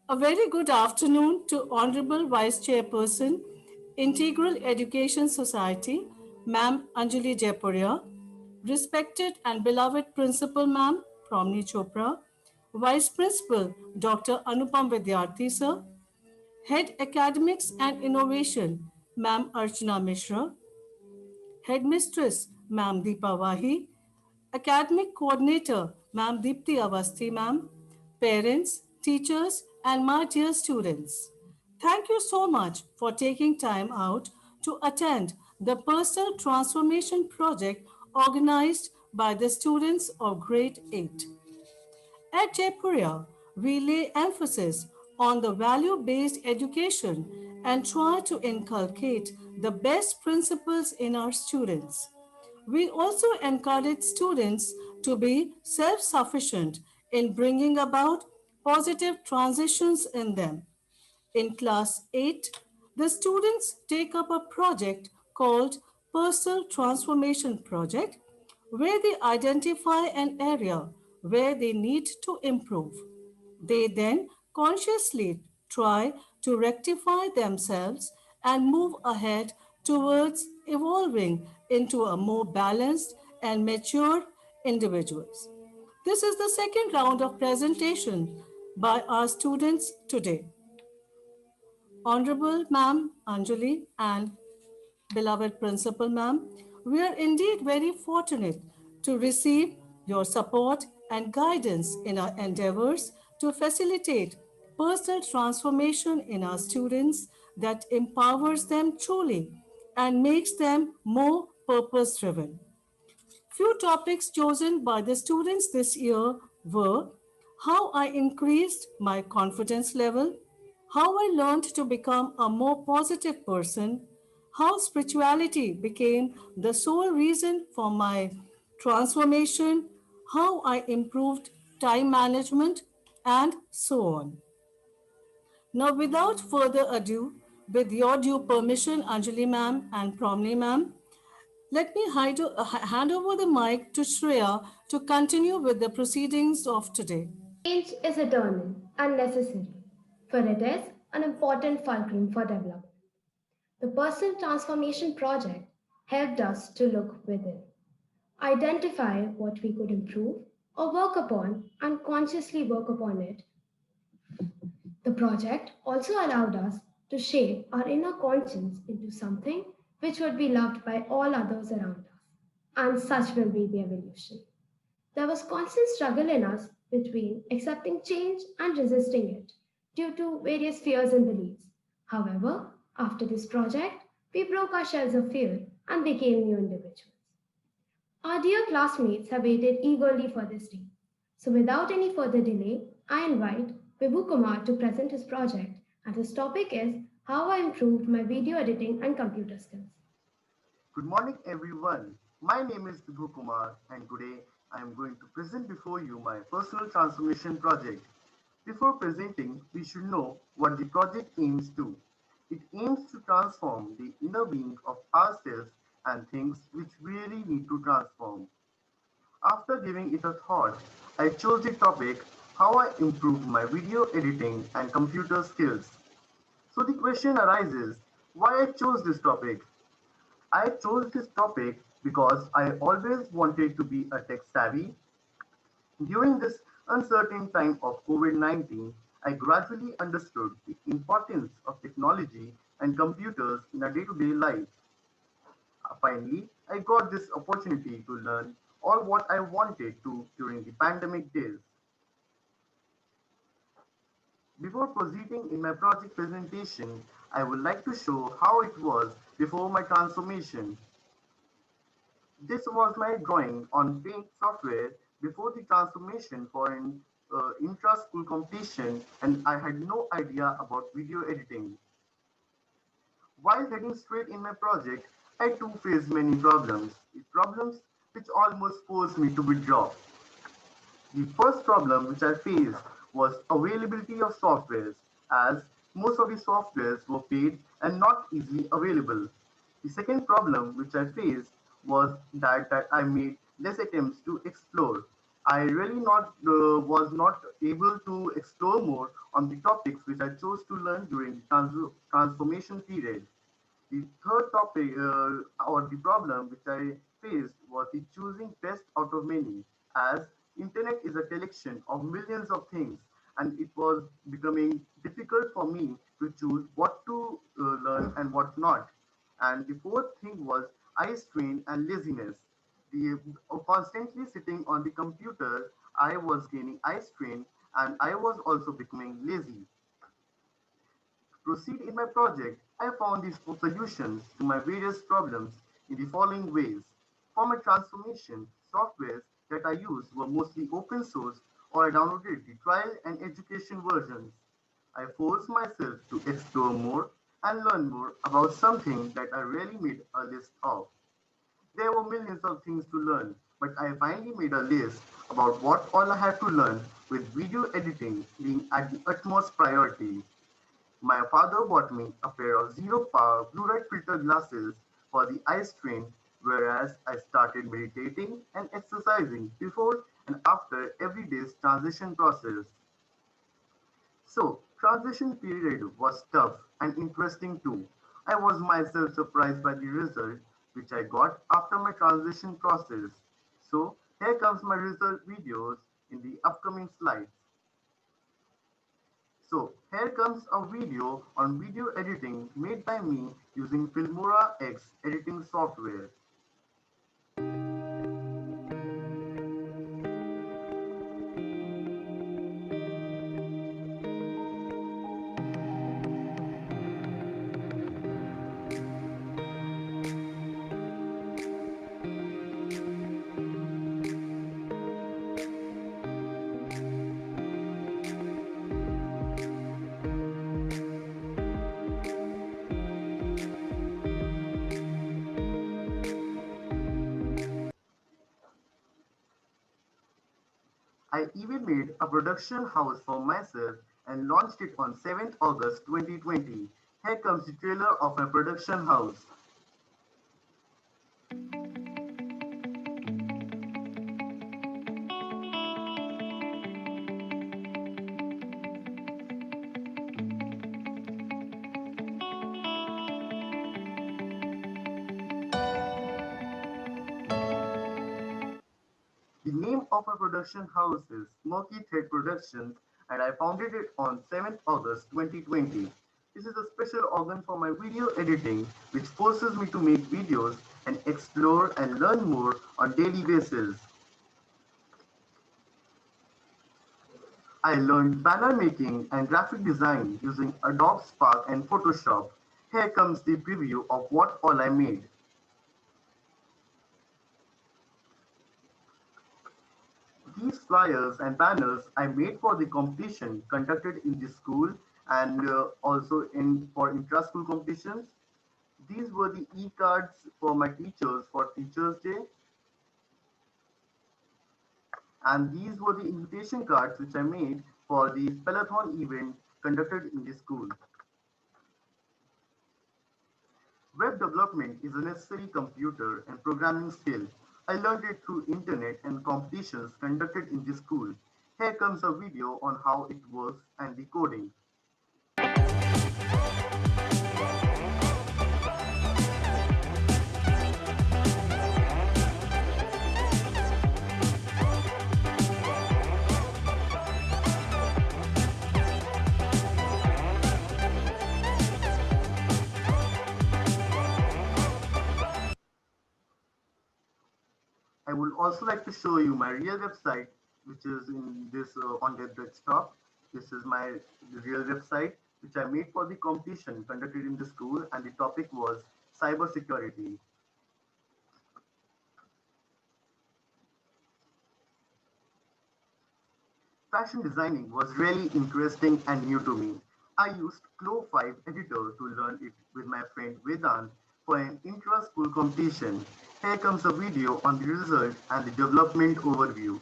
A very good afternoon to Honorable Vice Chairperson, Integral Education Society, Ma'am Anjali Jaipuria, respected and beloved Principal Ma'am Promni Chopra, Vice Principal Dr. Anupam Vidyarthi Sir, Head Academics and Innovation Ma'am Archana Mishra, Headmistress Ma'am Deepa Wahi, Academic Coordinator Ma'am Deepti Avasthi Ma'am, parents, teachers, and my dear students. Thank you so much for taking time out to attend the Personal Transformation Project organized by the students of Grade 8. At Jaipuria, we lay emphasis on the value based education and try to inculcate the best principles in our students. We also encourage students to be self sufficient in bringing about positive transitions in them. In class 8, the students take up a project called Personal Transformation Project where they identify an area where they need to improve. They then consciously try to rectify themselves and move ahead towards evolving into a more balanced and mature individuals. This is the second round of presentation by our students today. Honorable Ma'am Anjali and beloved Principal Ma'am, we are indeed very fortunate to receive your support and guidance in our endeavors to facilitate personal transformation in our students that empowers them truly and makes them more purpose driven. Few topics chosen by the students this year were how I increased my confidence level, how I learned to become a more positive person, how spirituality became the sole reason for my transformation, how I improved time management, and so on. Now, without further ado, with your due permission, Anjali ma'am and Promni ma'am, let me hand over the mic to Shreya to continue with the proceedings of today. Change is eternal and necessary, for it is an important fulcrum for development. The Personal Transformation Project helped us to look within, identify what we could improve or work upon, and consciously work upon it. The project also allowed us to shape our inner conscience into something which would be loved by all others around us. And such will be the evolution. There was constant struggle in us between accepting change and resisting it due to various fears and beliefs. However, after this project, we broke our shells of fear and became new individuals. Our dear classmates have waited eagerly for this day. So, without any further delay, I invite Vibhu Kumar to present his project, and his topic is How I Improved My Video Editing and Computer Skills. Good morning, everyone. My name is Vibhu Kumar, and today I am going to present before you my personal transformation project. Before presenting, we should know what the project aims to. It aims to transform the inner being of ourselves and things which really need to transform. After giving it a thought, I chose the topic How I Improved My Video Editing and Computer Skills. So the question arises, why I chose this topic? I chose this topic because I always wanted to be a tech savvy. During this uncertain time of COVID 19, I gradually understood the importance of technology and computers in a day to day life. Finally, I got this opportunity to learn all what I wanted to during the pandemic days. Before proceeding in my project presentation, I would like to show how it was before my transformation. This was my drawing on Paint software before the transformation for an intra-school competition, and I had no idea about video editing. While heading straight in my project, I too faced many problems, the problems which almost forced me to withdraw. The first problem which I faced was availability of softwares, as most of the softwares were paid and not easily available. The second problem which I faced was that I made less attempts to explore. I really not was not able to explore more on the topics which I chose to learn during the transformation period. The third topic or the problem which I faced was the choosing best out of many, as internet is a collection of millions of things, and it was becoming difficult for me to choose what to learn and what not. And the fourth thing was eye strain and laziness. The constantly sitting on the computer, I was gaining eye strain and I was also becoming lazy. To proceed in my project, I found these solutions to my various problems in the following ways. For my transformation, softwares that I used were mostly open source or I downloaded the trial and education versions. I forced myself to explore more and learn more about something that I really made a list of. There were millions of things to learn, but I finally made a list about what all I had to learn, with video editing being at the utmost priority. My father bought me a pair of zero power blue light filter glasses for the eye strain, whereas I started meditating and exercising before and after every day's transition process. So, transition period was tough and interesting too. I was myself surprised by the result which I got after my transition process. So, here comes my result videos in the upcoming slides. So, here comes a video on video editing made by me using Filmora X editing software. I even made a production house for myself and launched it on 7th August 2020. Here comes the trailer of my production house. The name of my production house is Smoky Thread Productions and I founded it on 7th August 2020. This is a special organ for my video editing which forces me to make videos and explore and learn more on daily basis. I learned banner making and graphic design using Adobe Spark and Photoshop. Here comes the preview of what all I made. These flyers and banners I made for the competition conducted in the school and also in for intra-school competitions. These were the e-cards for my teachers for Teachers' Day, and these were the invitation cards which I made for the spellathon event conducted in the school. Web development is a necessary computer and programming skill. I learned it through internet and competitions conducted in the school. Here comes a video on how it works and the coding. I would also like to show you my real website, which is in this on the desktop. This is my real website, which I made for the competition conducted in the school, and the topic was cybersecurity. Fashion designing was really interesting and new to me. I used Clo 5 editor to learn it with my friend Vedant for an intra-school competition. Here comes a video on the result and the development overview.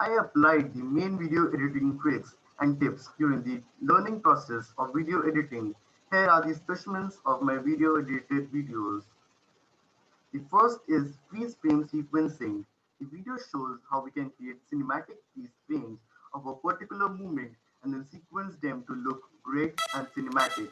I applied the main video editing tricks and tips during the learning process of video editing. Here are the specimens of my video edited videos. The first is freeze frame sequencing. The video shows how we can create cinematic freeze frames of a particular movement and then sequence them to look great and cinematic.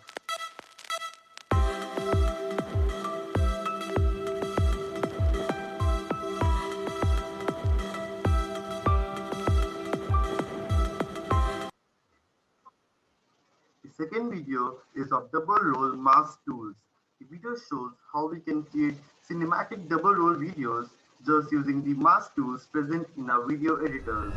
The second video is of double roll mask tools. The video shows how we can create cinematic double roll videos just using the mask tools present in our video editors.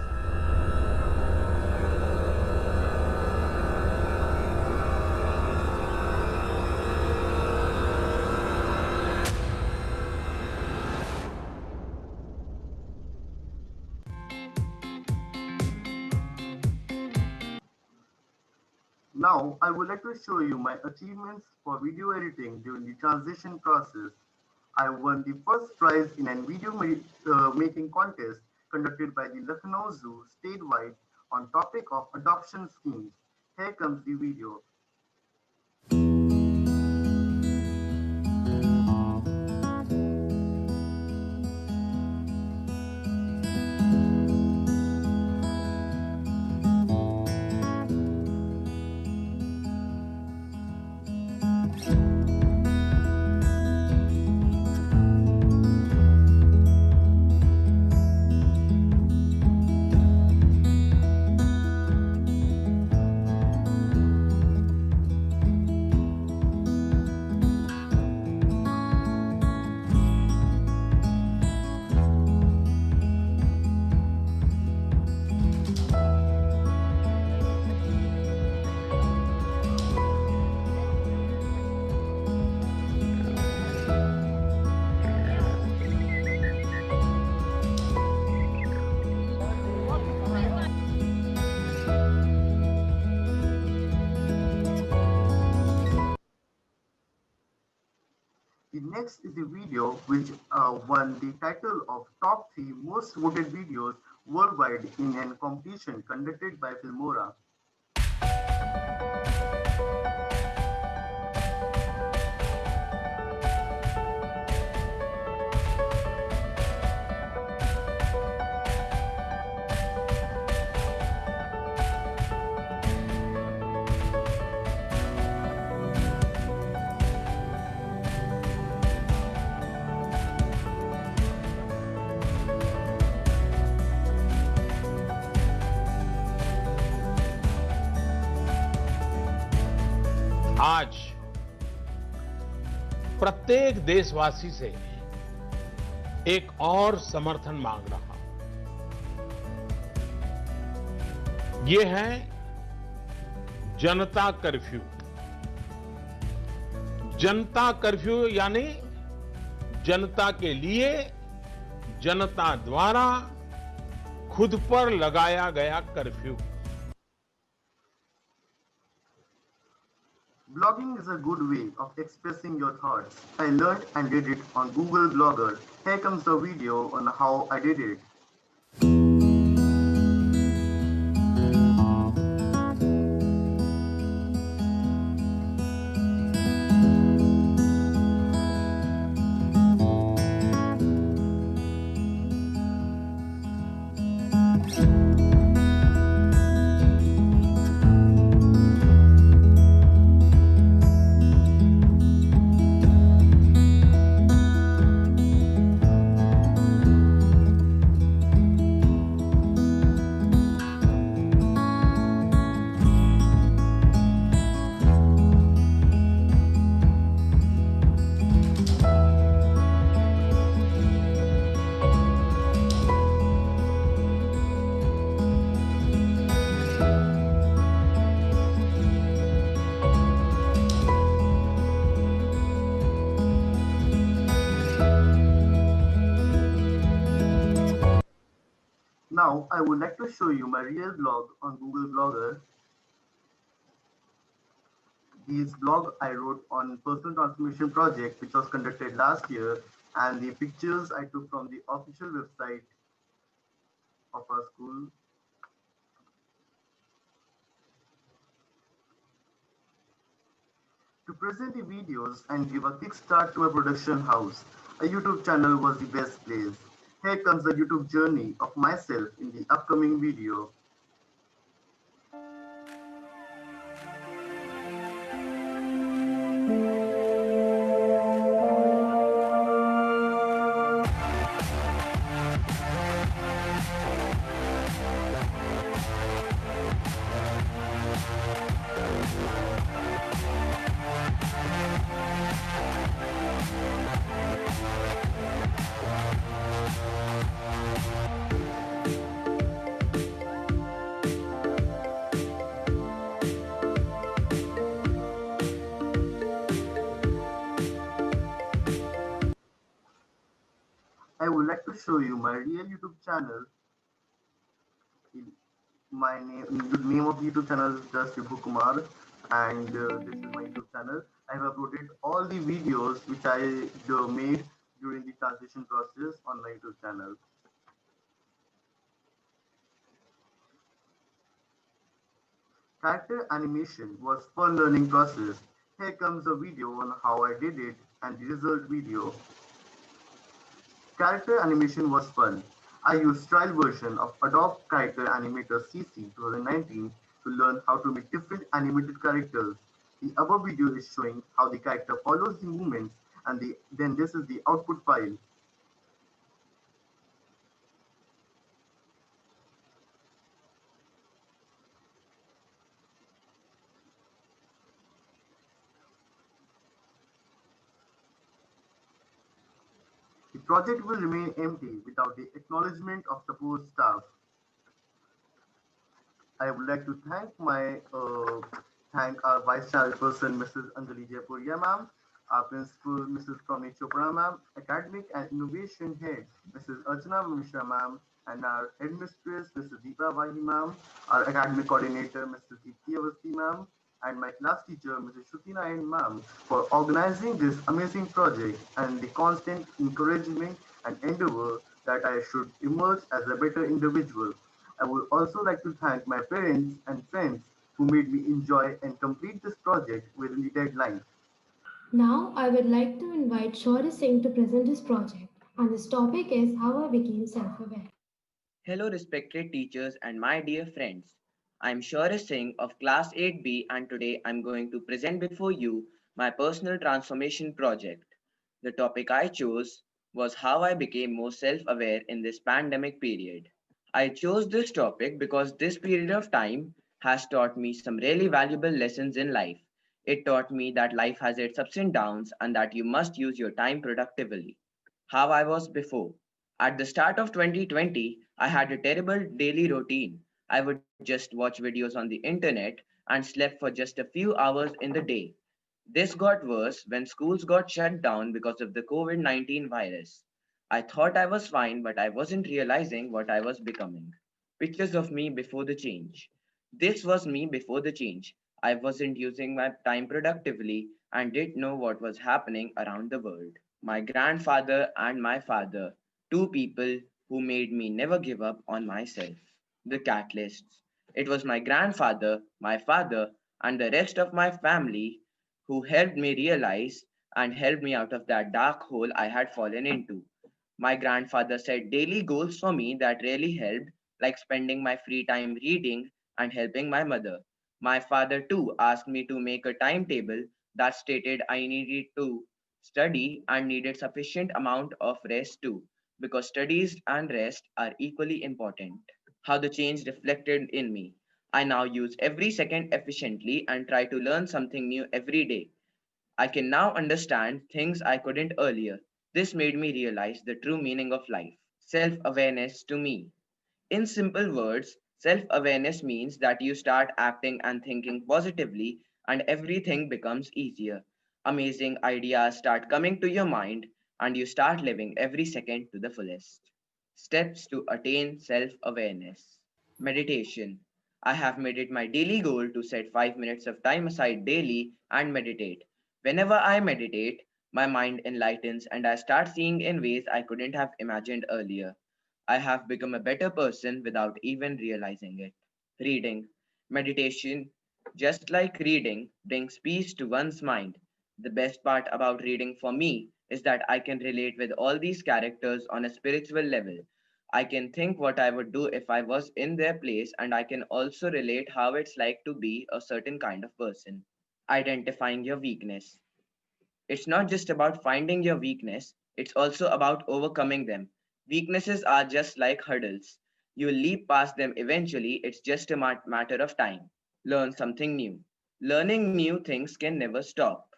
Now, I would like to show you my achievements for video editing during the transition process. I won the first prize in a video making contest conducted by the Lucknow Zoo statewide on topic of adoption schemes. Here comes the video. The next is a video which won the title of Top 3 Most Voted Videos Worldwide in a competition conducted by Filmora. आज प्रत्येक देशवासी से एक और समर्थन मांग रहा हूं। ये है जनता कर्फ्यू। जनता कर्फ्यू यानी जनता के लिए, जनता द्वारा खुद पर लगाया गया curfew. Blogging is a good way of expressing your thoughts. I learned and did it on Google Blogger. Here comes the video on how I did it. Now, I would like to show you my real blog on Google Blogger. This blog I wrote on personal transformation project which was conducted last year, and the pictures I took from the official website. of our school to present the videos and give a kickstart to a production house. A YouTube channel was the best place. Here comes the YouTube journey of myself in the upcoming video. I would like to show you my real YouTube channel. My name, the name of YouTube channel is just Vibhu Kumar, and this is my YouTube channel. I have uploaded all the videos which I made during the transition process on my YouTube channel. Character animation was fun learning process. Here comes a video on how I did it and the result video. Character animation was fun. I used trial version of Adobe Character Animator CC 2019 to learn how to make different animated characters. The above video is showing how the character follows the movements and then this is the output file. The project will remain empty without the acknowledgement of support staff. I would like to thank our vice chairperson, Mrs. Anjali Jaipuria ma'am, our principal, Mrs. Tommy Chopra ma'am, academic and innovation head, Mrs. Archana Mishra ma'am, and our headmistress, Mrs. Deepa Vahi ma'am, our academic coordinator, Mrs. Deepti Avasti ma'am, and my class teacher, Mrs. Shruti Nayan ma'am, for organizing this amazing project and the constant encouragement and endeavor that I should emerge as a better individual. I would also like to thank my parents and friends who made me enjoy and complete this project within the deadline. Now I would like to invite Shaurya Singh to present his project, and this topic is how I became self-aware. Hello, respected teachers and my dear friends. I'm Shaurya Singh of Class 8B, and today I'm going to present before you my personal transformation project. The topic I chose was how I became more self aware in this pandemic period. I chose this topic because this period of time has taught me some really valuable lessons in life. It taught me that life has its ups and downs and that you must use your time productively. How I was before. At the start of 2020, I had a terrible daily routine. I would just watch videos on the internet and slept for just a few hours in the day. This got worse when schools got shut down because of the COVID 19 virus. I thought I was fine, but I wasn't realizing what I was becoming. Pictures of me before the change. This was me before the change. I wasn't using my time productively and didn't know what was happening around the world. My grandfather and my father, two people who made me never give up on myself. The catalysts. It was my grandfather, my father, and the rest of my family who helped me realize and helped me out of that dark hole I had fallen into. My grandfather set daily goals for me that really helped, like spending my free time reading and helping my mother. My father, too, asked me to make a timetable that stated I needed to study and needed sufficient amount of rest too, because studies and rest are equally important. How the change reflected in me. I now use every second efficiently and try to learn something new every day. I can now understand things I couldn't earlier. This made me realize the true meaning of life. Self awareness to me. In simple words, self awareness means that you start acting and thinking positively, and everything becomes easier. Amazing ideas start coming to your mind, and you start living every second to the fullest. Steps to attain self awareness. Meditation. I have made it my daily goal to set 5 minutes of time aside daily and meditate. Whenever I meditate, my mind enlightens and I start seeing in ways I couldn't have imagined earlier. I have become a better person without even realizing it. Reading, meditation, just like reading, brings peace to one's mind. The best part about reading for me is that I can relate with all these characters on a spiritual level. I can think what I would do if I was in their place, and I can also relate how it's like to be a certain kind of person. Identifying your weakness. It's not just about finding your weakness, it's also about overcoming them. Weaknesses are just like hurdles. You'll leap past them eventually, it's just a matter of time. Learn something new. Learning new things can never stop.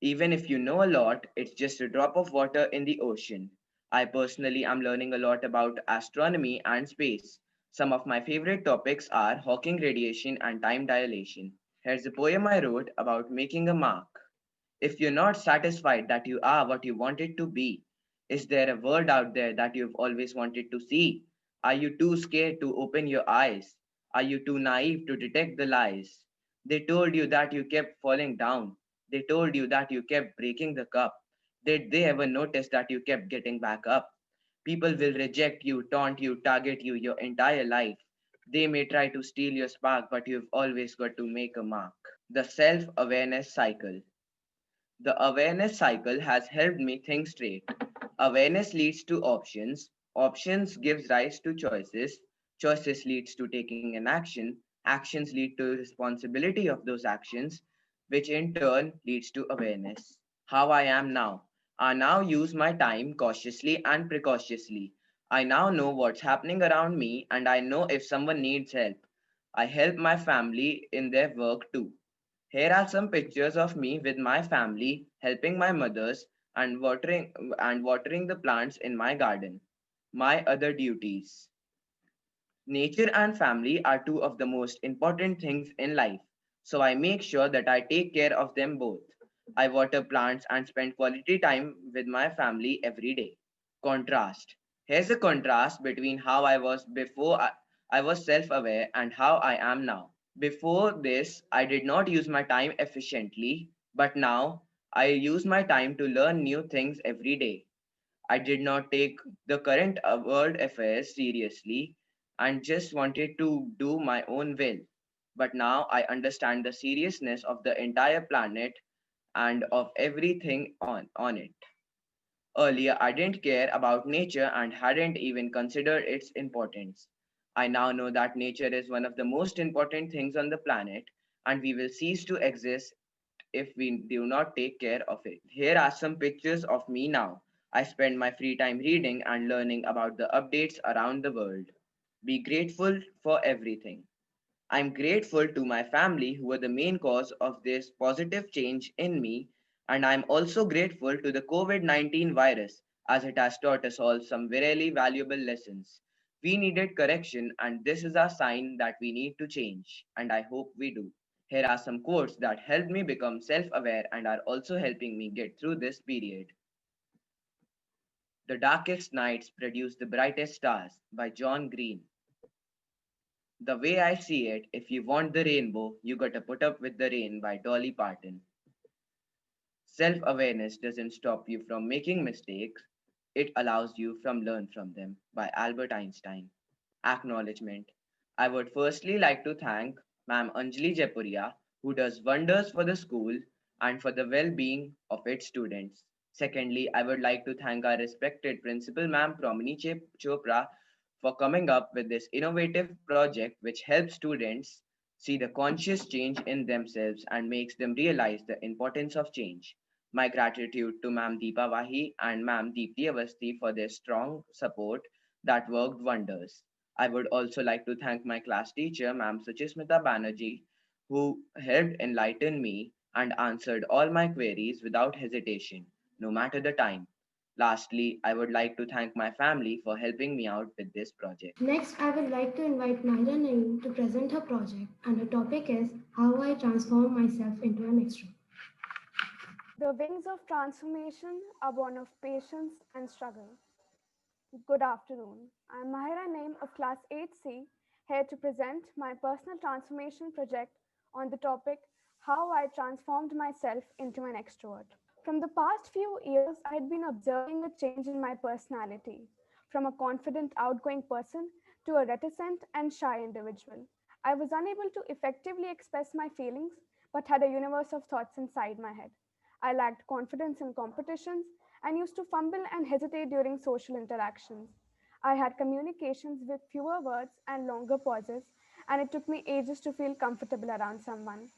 Even if you know a lot, it's just a drop of water in the ocean. I personally am learning a lot about astronomy and space. Some of my favorite topics are Hawking radiation and time dilation. Here's a poem I wrote about making a mark. If you're not satisfied that you are what you wanted to be, is there a world out there that you've always wanted to see? Are you too scared to open your eyes? Are you too naive to detect the lies? They told you that you kept falling down. They told you that you kept breaking the cup. Did they ever notice that you kept getting back up? People will reject you, taunt you, target you your entire life. They may try to steal your spark, but you've always got to make a mark. The self awareness cycle. The awareness cycle has helped me think straight. Awareness leads to options. Options gives rise to choices. Choices leads to taking an action. Actions lead to responsibility of those actions, which in turn leads to awareness. How I am now. I now use my time cautiously and precautiously. I now know what's happening around me and I know if someone needs help. I help my family in their work too. Here are some pictures of me with my family helping my mothers and watering the plants in my garden. My other duties. Nature and family are two of the most important things in life, so I make sure that I take care of them both. I water plants and spend quality time with my family every day. Contrast. Here's a contrast between how I was before I was self aware and how I am now. Before this, I did not use my time efficiently, but now I use my time to learn new things every day. I did not take the current world affairs seriously and just wanted to do my own will. But now I understand the seriousness of the entire planet and of everything on it. Earlier, I didn't care about nature and hadn't even considered its importance. I now know that nature is one of the most important things on the planet, and we will cease to exist if we do not take care of it. Here are some pictures of me now. I spend my free time reading and learning about the updates around the world. Be grateful for everything. I'm grateful to my family who were the main cause of this positive change in me, and I'm also grateful to the COVID 19 virus as it has taught us all some very valuable lessons. We needed correction, and this is a sign that we need to change, and I hope we do. Here are some quotes that helped me become self aware and are also helping me get through this period. The darkest nights produce the brightest stars by John Green. The way I see it, if you want the rainbow, you gotta put up with the rain by Dolly Parton. Self awareness doesn't stop you from making mistakes, it allows you from learn from them by Albert Einstein. Acknowledgement. I would firstly like to thank Ma'am Anjali Japuria, who does wonders for the school and for the well being of its students. Secondly, I would like to thank our respected Principal Ma'am Promini Chopra for coming up with this innovative project which helps students see the conscious change in themselves and makes them realize the importance of change. My gratitude to Ma'am Deepa Vahi and Ma'am Deepti Avasti for their strong support that worked wonders. I would also like to thank my class teacher, Ma'am Suchismita Banerjee, who helped enlighten me and answered all my queries without hesitation, no matter the time. Lastly, I would like to thank my family for helping me out with this project. Next, I would like to invite Naira Naeem to present her project, and her topic is How I Transform Myself into an Extrovert. The wings of transformation are born of patience and struggle. Good afternoon. I'm Mahira Naim of Class 8C, here to present my personal transformation project on the topic How I Transformed Myself into an Extrovert. From the past few years, I had been observing a change in my personality. from a confident, outgoing person to a reticent and shy individual. I was unable to effectively express my feelings, but had a universe of thoughts inside my head. I lacked confidence in competitions and used to fumble and hesitate during social interactions. I had communications with fewer words and longer pauses, and it took me ages to feel comfortable around someone.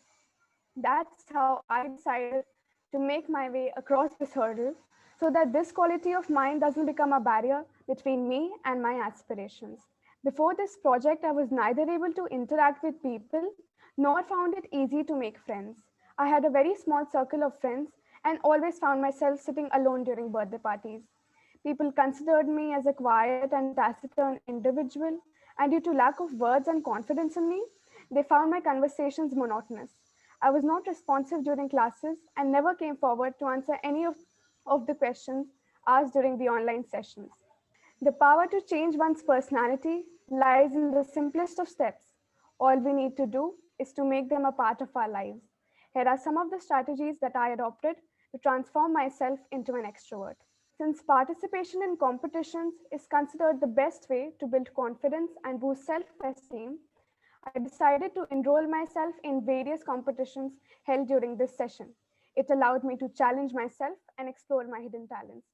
That's how I decided to make my way across this hurdle so that this quality of mind doesn't become a barrier between me and my aspirations. Before this project, I was neither able to interact with people nor found it easy to make friends. I had a very small circle of friends and always found myself sitting alone during birthday parties. People considered me as a quiet and taciturn individual, and due to lack of words and confidence in me, they found my conversations monotonous. I was not responsive during classes and never came forward to answer any of the questions asked during the online sessions. The power to change one's personality lies in the simplest of steps. All we need to do is to make them a part of our lives. Here are some of the strategies that I adopted to transform myself into an extrovert. Since participation in competitions is considered the best way to build confidence and boost self esteem, I decided to enroll myself in various competitions held during this session. It allowed me to challenge myself and explore my hidden talents.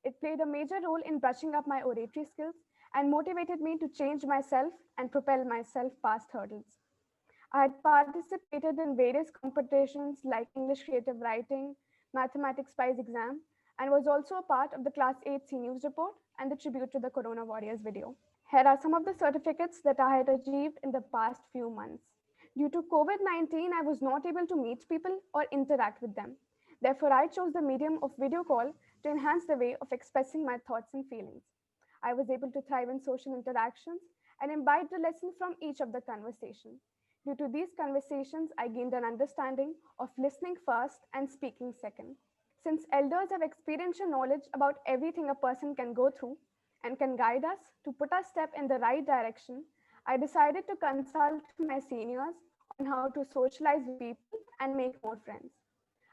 It played a major role in brushing up my oratory skills and motivated me to change myself and propel myself past hurdles. I had participated in various competitions like English creative writing, mathematics prize exam, and was also a part of the Class 8C news report and the tribute to the Corona Warriors video. Here are some of the certificates that I had achieved in the past few months. Due to COVID 19, I was not able to meet people or interact with them. Therefore, I chose the medium of video call to enhance the way of expressing my thoughts and feelings. I was able to thrive in social interactions and imbibed a lesson from each of the conversation. Due to these conversations, I gained an understanding of listening first and speaking second. Since elders have experiential knowledge about everything a person can go through and can guide us to put our step in the right direction, I decided to consult my seniors on how to socialize with people and make more friends.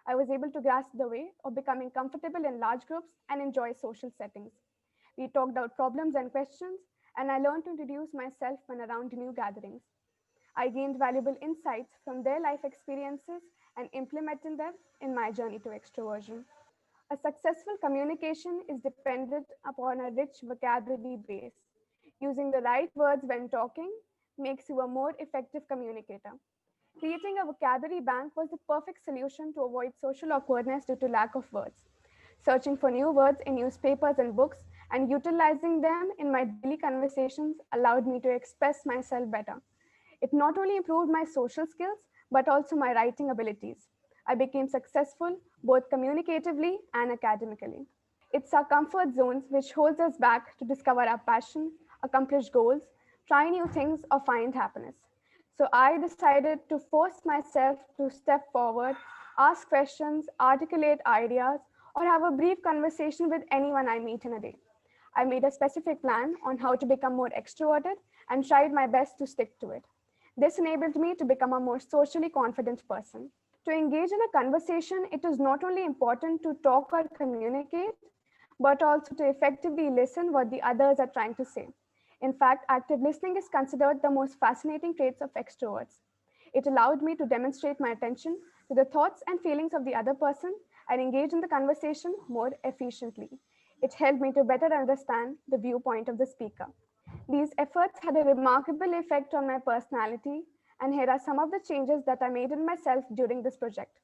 I was able to grasp the way of becoming comfortable in large groups and enjoy social settings. We talked out problems and questions, and I learned to introduce myself when around new gatherings. I gained valuable insights from their life experiences and implemented them in my journey to extroversion. A successful communication is dependent upon a rich vocabulary base. Using the right words when talking makes you a more effective communicator. Creating a vocabulary bank was the perfect solution to avoid social awkwardness due to lack of words. Searching for new words in newspapers and books and utilizing them in my daily conversations allowed me to express myself better. It not only improved my social skills, but also my writing abilities. I became successful both communicatively and academically. It's our comfort zones which holds us back to discover our passion, accomplish goals, try new things, or find happiness. So I decided to force myself to step forward, ask questions, articulate ideas, or have a brief conversation with anyone I meet in a day. I made a specific plan on how to become more extroverted and tried my best to stick to it. This enabled me to become a more socially confident person. To engage in a conversation, it is not only important to talk or communicate, but also to effectively listen what the others are trying to say. In fact, active listening is considered the most fascinating traits of extroverts. It allowed me to demonstrate my attention to the thoughts and feelings of the other person and engage in the conversation more efficiently. It helped me to better understand the viewpoint of the speaker. These efforts had a remarkable effect on my personality, and here are some of the changes that I made in myself during this project.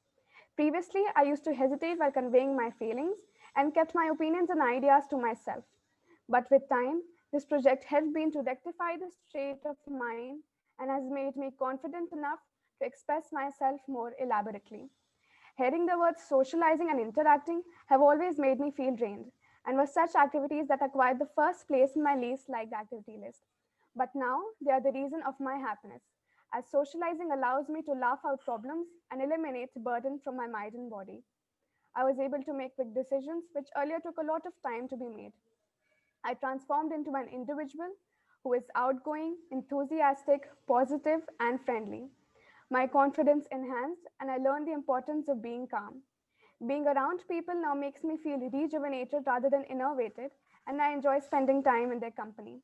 Previously, I used to hesitate while conveying my feelings and kept my opinions and ideas to myself. But with time, this project helped me to rectify this trait of mine and has made me confident enough to express myself more elaborately. Hearing the words socializing and interacting have always made me feel drained and were such activities that acquired the first place in my least liked activity list. But now they are the reason of my happiness, as socializing allows me to laugh out problems and eliminate burden from my mind and body. I was able to make quick decisions which earlier took a lot of time to be made. I transformed into an individual who is outgoing, enthusiastic, positive, and friendly. My confidence enhanced, and I learned the importance of being calm. Being around people now makes me feel rejuvenated rather than innervated, and I enjoy spending time in their company.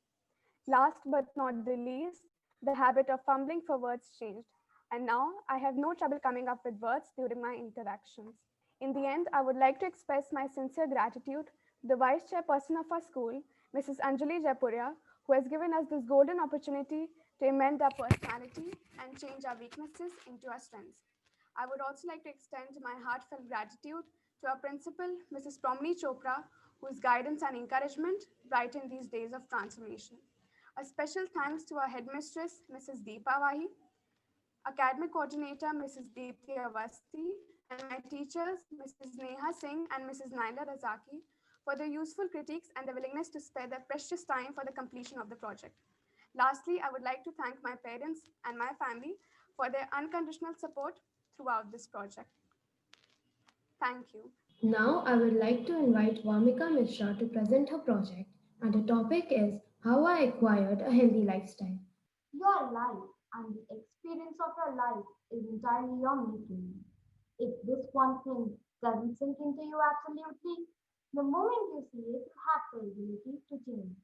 Last but not the least, the habit of fumbling for words changed, and now I have no trouble coming up with words during my interactions. In the end, I would like to express my sincere gratitude to the Vice Chairperson of our school, Mrs. Anjali Japuria, who has given us this golden opportunity to amend our personality and change our weaknesses into our strengths. I would also like to extend my heartfelt gratitude to our principal, Mrs. Promini Chopra, whose guidance and encouragement brighten these days of transformation. A special thanks to our headmistress, Mrs. Deepa Vahi, academic coordinator, Mrs. Deepthi Avasti, and my teachers, Mrs. Neha Singh and Mrs. Naila Razaki, for their useful critiques and their willingness to spare their precious time for the completion of the project. Lastly, I would like to thank my parents and my family for their unconditional support throughout this project. Thank you. Now I would like to invite Vamika Mishra to present her project, and the topic is How I Acquired a Healthy Lifestyle. Your life and the experience of your life is entirely your making. If this one thing doesn't sink into you absolutely, the moment you see it, you have the ability to change.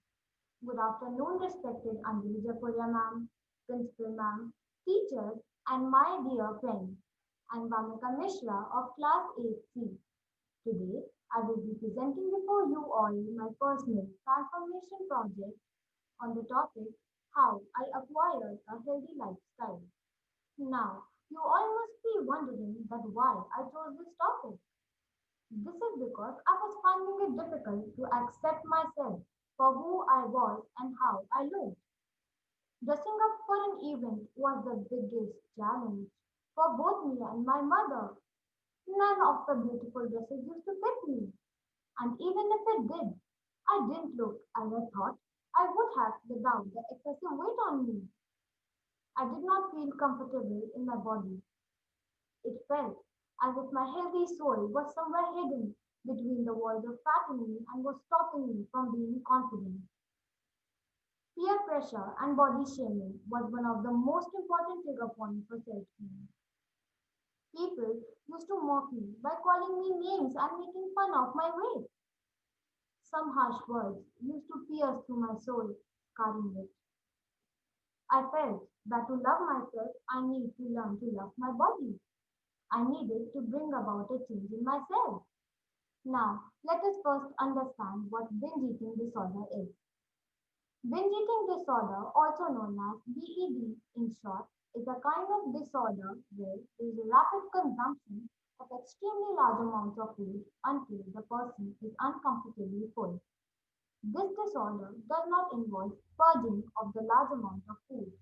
Good afternoon, respected Anjali Japuria ma'am, principal ma'am, teachers, and my dear friends. I'm Vamika Mishra of class 8C. Today, I will be presenting before you all my personal transformation project on the topic How I Acquired a Healthy Lifestyle. Now, you all must be wondering that why I chose this topic. This is because I was finding it difficult to accept myself for who I was and how I looked. Dressing up for an event was the biggest challenge for both me and my mother. None of the beautiful dresses used to fit me, and even if it did, I didn't look as I thought I would have without the excessive weight on me. I did not feel comfortable in my body. It felt as if my healthy soul was somewhere hidden between the walls of fat in me and was stopping me from being confident. Peer pressure and body shaming was one of the most important trigger points for self-esteem. People used to mock me by calling me names and making fun of my weight. Some harsh words used to pierce through my soul, scarring it. I felt that to love myself, I need to learn to love my body. I needed to bring about a change in myself. Now, let us first understand what binge eating disorder is. Binge eating disorder, also known as BED in short, is a kind of disorder where there is a rapid consumption of extremely large amounts of food until the person is uncomfortably full. This disorder does not involve purging of the large amount of food.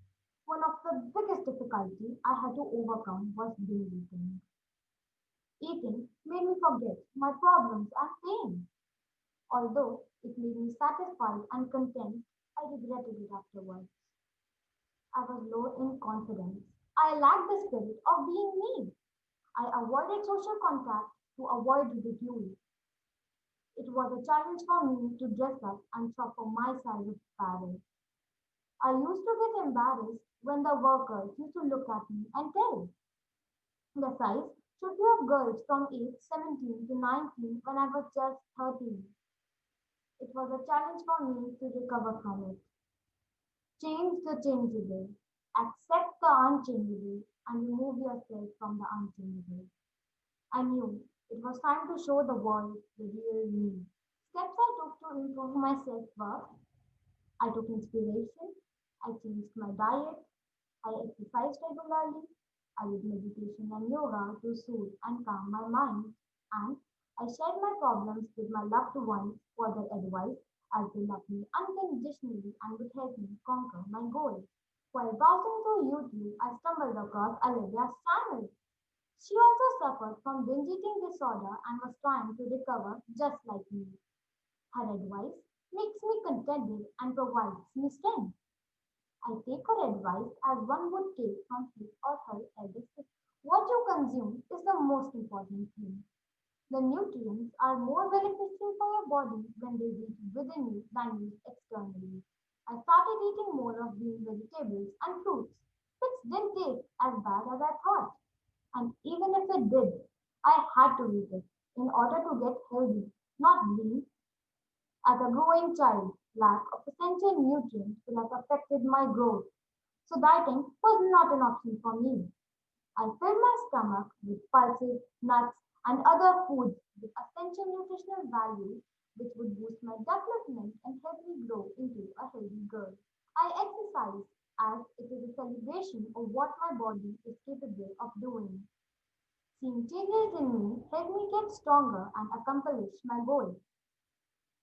One of the biggest difficulties I had to overcome was binge eating. Eating made me forget my problems and pain. Although it made me satisfied and content, I regretted it afterwards. I was low in confidence. I lacked the spirit of being me. I avoided social contact to avoid ridicule. It was a challenge for me to dress up and shop for my size of apparel. I used to get embarrassed when the workers used to look at me and tell the size should be of girls from age 17 to 19 when I was just 13. It was a challenge for me to recover from it. Change the changeable, accept the unchangeable, and remove yourself from the unchangeable. I knew it was time to show the world the real me. Steps I took to improve my self worth. I took inspiration. I changed my diet. I exercised regularly. I did meditation and yoga to soothe and calm my mind. And I shared my problems with my loved ones for their advice as they love me unconditionally and would help me conquer my goals. While browsing through YouTube, I stumbled across Olivia's channel. She also suffered from binge eating disorder and was trying to recover just like me. Her advice makes me contented and provides me strength. I take her advice as one would take from his or her elder sister. What you consume is the most important thing. The nutrients are more beneficial for your body when they reach within you than used externally. I started eating more of green vegetables and fruits, which didn't taste as bad as I thought. And even if it did, I had to eat it in order to get healthy, not lean. As a growing child, lack of essential nutrients will have affected my growth, so dieting was not an option for me. I filled my stomach with pulses, nuts, and other foods with essential nutritional value which would boost my development and help me grow into a healthy girl. I exercise as it is a celebration of what my body is capable of doing. Seeing changes in me help me get stronger and accomplish my goals.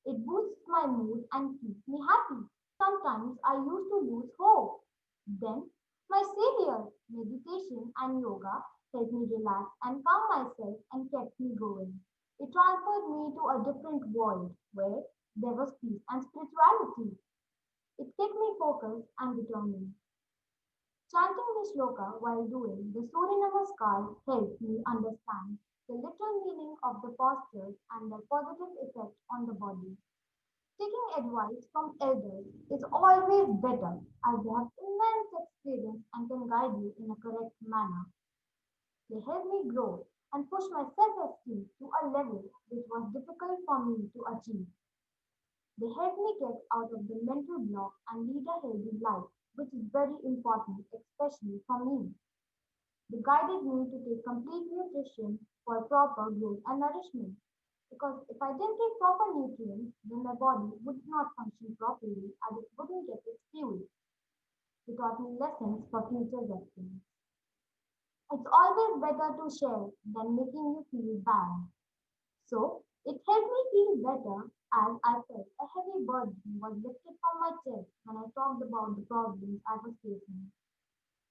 It boosts my mood and keeps me happy. Sometimes I used to lose hope. Then my savior, meditation and yoga helped me relax and calm myself and kept me going. It transferred me to a different world where there was peace and spirituality. It kept me focused and determined. Chanting the shloka while doing the Surya Namaskar helped me understand the literal meaning of the postures and their positive effect on the body. Taking advice from elders is always better as they have immense experience and can guide you in a correct manner. They help me grow and push my self-esteem to a level which was difficult for me to achieve. They help me get out of the mental block and lead a healthy life, which is very important, especially for me. They guided me to take complete nutrition for proper growth and nourishment. Because if I didn't take proper nutrients, then my body would not function properly and it wouldn't get its fuel. They taught me lessons for future reference. It's always better to share than making you feel bad. So it helped me feel better as I felt a heavy burden was lifted from my chest when I talked about the problems I was facing.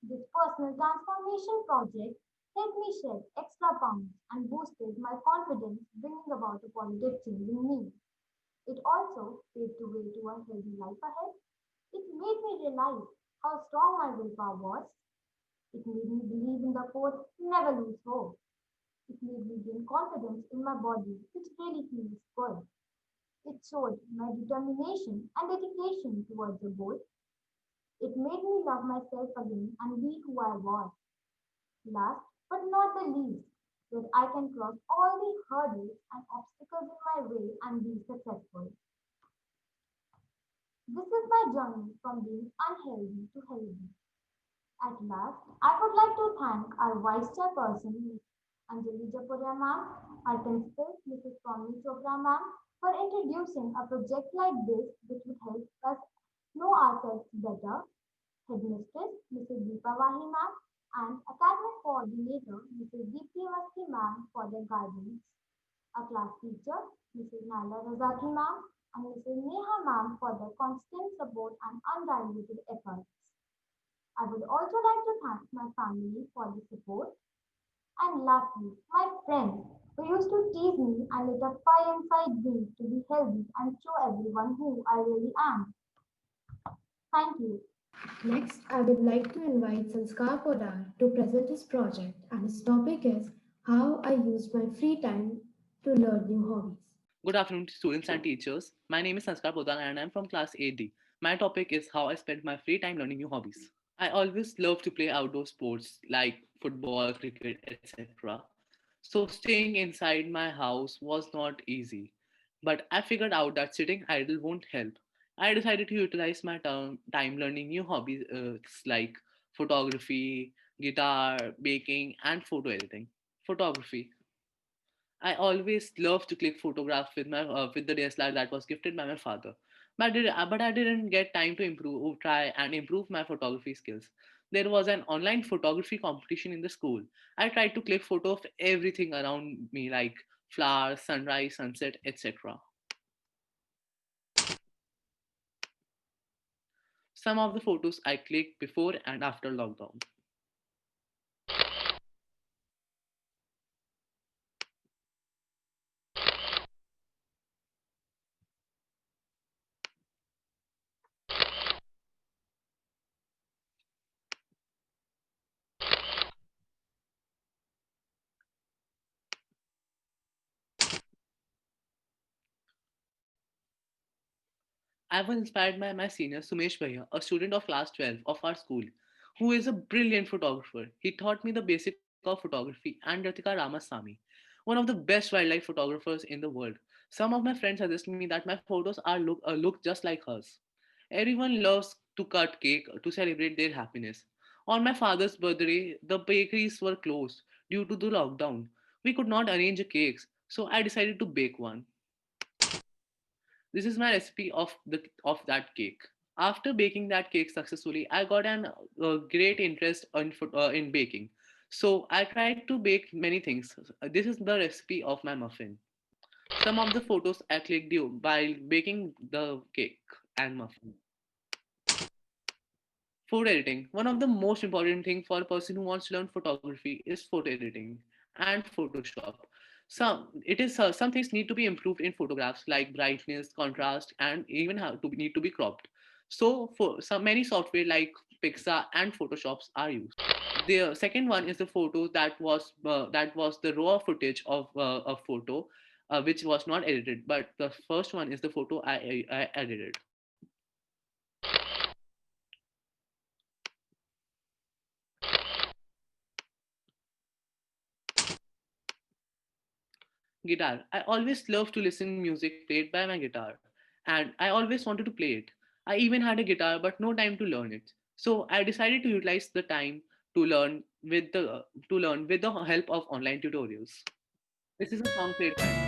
This personal transformation project helped me shed extra pounds and boosted my confidence, bringing about a positive change in me. It also paved the way to a healthy life ahead. It made me realize how strong my willpower was. It made me believe in the quote, never lose hope. It made me gain confidence in my body, which really feels good. It showed my determination and dedication towards a goal. It made me love myself again and be who I was. Last but not the least, that I can cross all the hurdles and obstacles in my way and be successful. This is my journey from being unhealthy to healthy. At last, I would like to thank our Vice Chairperson, Ms. Anjali Japuria ma'am, our Principal, Mrs. Swami Chopra ma'am, for introducing a project like this which would help us know ourselves better, Headmistress, Mrs. Deepa Wahi ma'am, and Academic Coordinator, Mrs. Deepti Masti ma'am, for their guidance, a class teacher, Mrs. Naila Razaki ma'am, and Mrs. Neha ma'am for their constant support and undiluted efforts. I would also like to thank my family for the support, and lastly, my friends who used to tease me and lit a fire inside me to be healthy and show everyone who I really am. Thank you. Next, I would like to invite Sanskar Podar to present his project, and his topic is How I Used My Free Time to Learn New Hobbies. Good afternoon, students and teachers. My name is Sanskar Podan and I'm from class 8D. My topic is how I spend my free time learning new hobbies. I always love to play outdoor sports like football, cricket, etc. So staying inside my house was not easy. But I figured out that sitting idle won't help. I decided to utilize my time learning new hobbies like photography, guitar, baking, and photo editing. Photography. I always loved to click photographs with my with the DSLR that was gifted by my father. But I didn't get time to try and improve my photography skills. There was an online photography competition in the school. I tried to click photo of everything around me, like flowers, sunrise, sunset, etc. Some of the photos I clicked before and after lockdown. I was inspired by my senior Sumesh Bhaiya, a student of class 12 of our school, who is a brilliant photographer. He taught me the basic of photography and Ratika Ramasamy, one of the best wildlife photographers in the world. Some of my friends suggest me that my photos look just like hers. Everyone loves to cut cake to celebrate their happiness. On my father's birthday, the bakeries were closed due to the lockdown. We could not arrange cakes, so I decided to bake one. This is my recipe of that cake. After baking that cake successfully, I got an great interest in baking. So I tried to bake many things. This is the recipe of my muffin. Some of the photos I clicked you while baking the cake and muffin. Photo editing. One of the most important thing for a person who wants to learn photography is photo editing and Photoshop. Some things need to be improved in photographs like brightness, contrast, and even how to need to be cropped. So for some many software like Pixar and Photoshops are used. The second one is the photo that was the raw footage of a photo which was not edited. But the first one is the photo I edited. Guitar. I always loved to listen music played by my guitar, and I always wanted to play it. I even had a guitar, but no time to learn it. So I decided to utilize the time to learn with the help of online tutorials. This is a song played by me.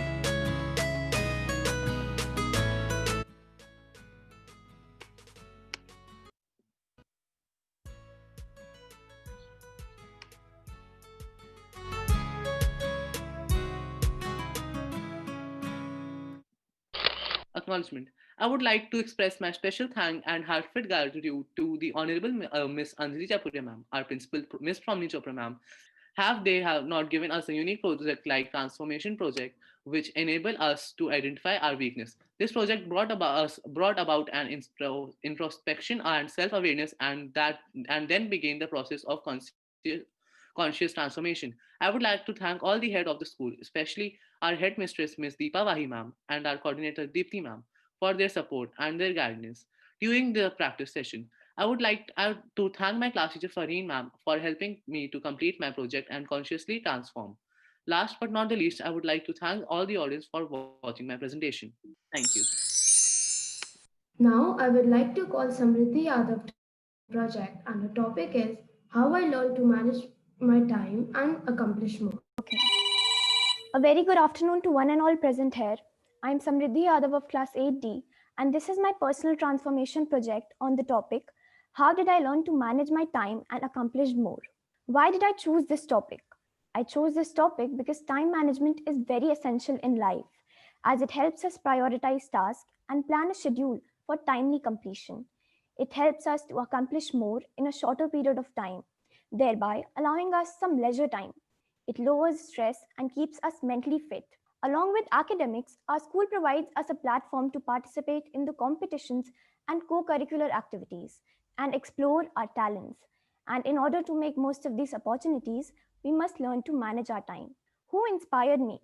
Acknowledgement. I would like to express my special thank and heartfelt gratitude to the Honorable Miss Anjali Chapuria ma'am, our principal, Miss Promni Chopra ma'am. Have they have not given us a unique project like transformation project, which enable us to identify our weakness. This project brought about an introspection and self-awareness, and then began the process of conscious transformation. I would like to thank all the head of the school, especially our headmistress Miss Deepa Wahi ma'am and our coordinator Deepthi ma'am for their support and their guidance during the practice session. I to thank my class teacher Fareen ma'am for helping me to complete my project and consciously transform. Last but not the least, I would like to thank all the audience for watching my presentation. Thank you. Now I would like to call Samriddhi Yadav to present her project, and the topic is how I learned to manage my time and accomplish more. Okay. A very good afternoon to one and all present here. I'm Samriddhi Yadav of class 8D, and this is my personal transformation project on the topic How did I learn to manage my time and accomplish more? Why did I choose this topic? I chose this topic because time management is very essential in life as it helps us prioritize tasks and plan a schedule for timely completion. It helps us to accomplish more in a shorter period of time, thereby allowing us some leisure time. It lowers stress and keeps us mentally fit. Along with academics, our school provides us a platform to participate in the competitions and co curricular activities and explore our talents. And in order to make most of these opportunities, we must learn to manage our time. Who inspired me?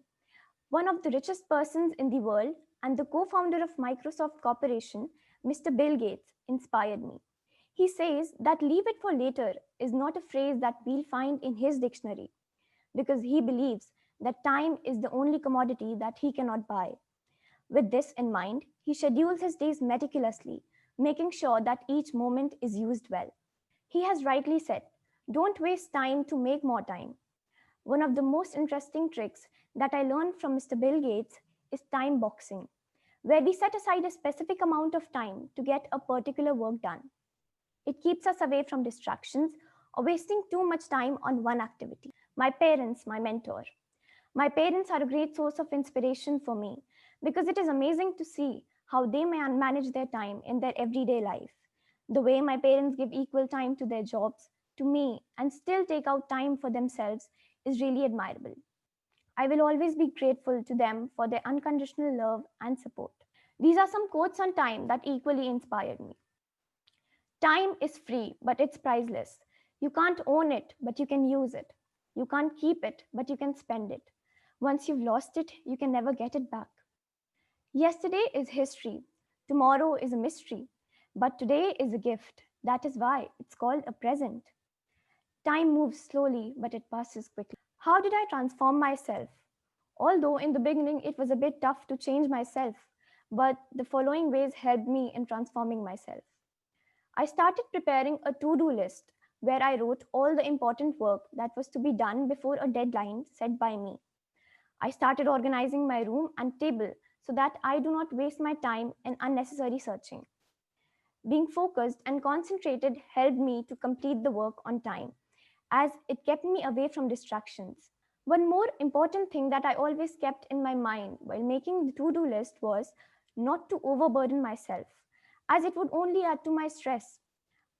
One of the richest persons in the world and the co founder of Microsoft Corporation, Mr. Bill Gates, inspired me. He says that leave it for later is not a phrase that we'll find in his dictionary because he believes that time is the only commodity that he cannot buy. With this in mind, he schedules his days meticulously, making sure that each moment is used well. He has rightly said, don't waste time to make more time. One of the most interesting tricks that I learned from Mr. Bill Gates is time boxing, where we set aside a specific amount of time to get a particular work done. It keeps us away from distractions or wasting too much time on one activity. My parents, my mentor. My parents are a great source of inspiration for me because it is amazing to see how they manage their time in their everyday life. The way my parents give equal time to their jobs, to me, and still take out time for themselves is really admirable. I will always be grateful to them for their unconditional love and support. These are some quotes on time that equally inspired me. Time is free, but it's priceless. You can't own it, but you can use it. You can't keep it, but you can spend it. Once you've lost it, you can never get it back. Yesterday is history. Tomorrow is a mystery. But today is a gift. That is why it's called a present. Time moves slowly, but it passes quickly. How did I transform myself? Although in the beginning it was a bit tough to change myself, but the following ways helped me in transforming myself. I started preparing a to do list where I wrote all the important work that was to be done before a deadline set by me. I started organizing my room and table so that I do not waste my time in unnecessary searching. Being focused and concentrated helped me to complete the work on time, as it kept me away from distractions. One more important thing that I always kept in my mind while making the to do list was not to overburden myself, as it would only add to my stress.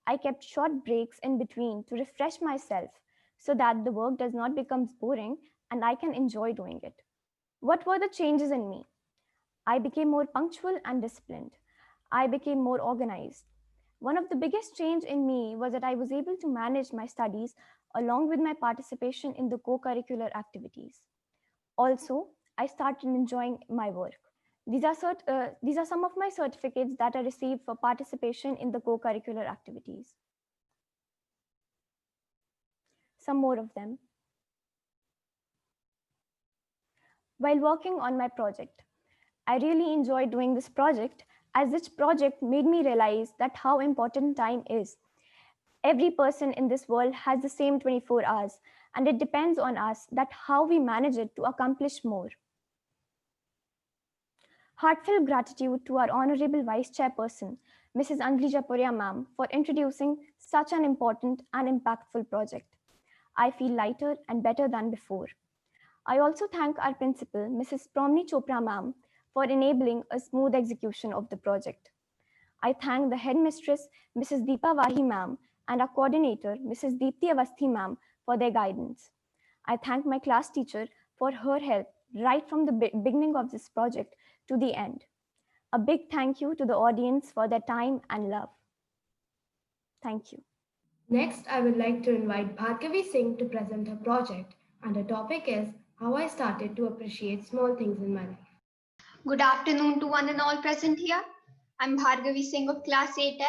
I kept short breaks in between to refresh myself so that the work does not become boring and I can enjoy doing it. What were the changes in me? I became more punctual and disciplined. I became more organized. One of the biggest change in me was that I was able to manage my studies along with my participation in the co-curricular activities. Also, I started enjoying my work. These are some of my certificates that I received for participation in the co-curricular activities. Some more of them. While working on my project, I really enjoyed doing this project, as this project made me realize that how important time is. Every person in this world has the same 24 hours, and it depends on us that how we manage it to accomplish more. Heartfelt gratitude to our Honorable Vice Chairperson, Mrs. Anjali Japuria ma'am, for introducing such an important and impactful project. I feel lighter and better than before. I also thank our principal, Mrs. Promni Chopra ma'am, for enabling a smooth execution of the project. I thank the headmistress, Mrs. Deepa Vahi ma'am, and our coordinator, Mrs. Deepti Avasthi ma'am, for their guidance. I thank my class teacher for her help right from the beginning of this project to the end. A big thank you to the audience for their time and love. Thank you. Next, I would like to invite Bhargavi Singh to present her project, and her topic is how I started to appreciate small things in my life. Good afternoon to one and all present here. I'm Bhargavi Singh of Class 8F,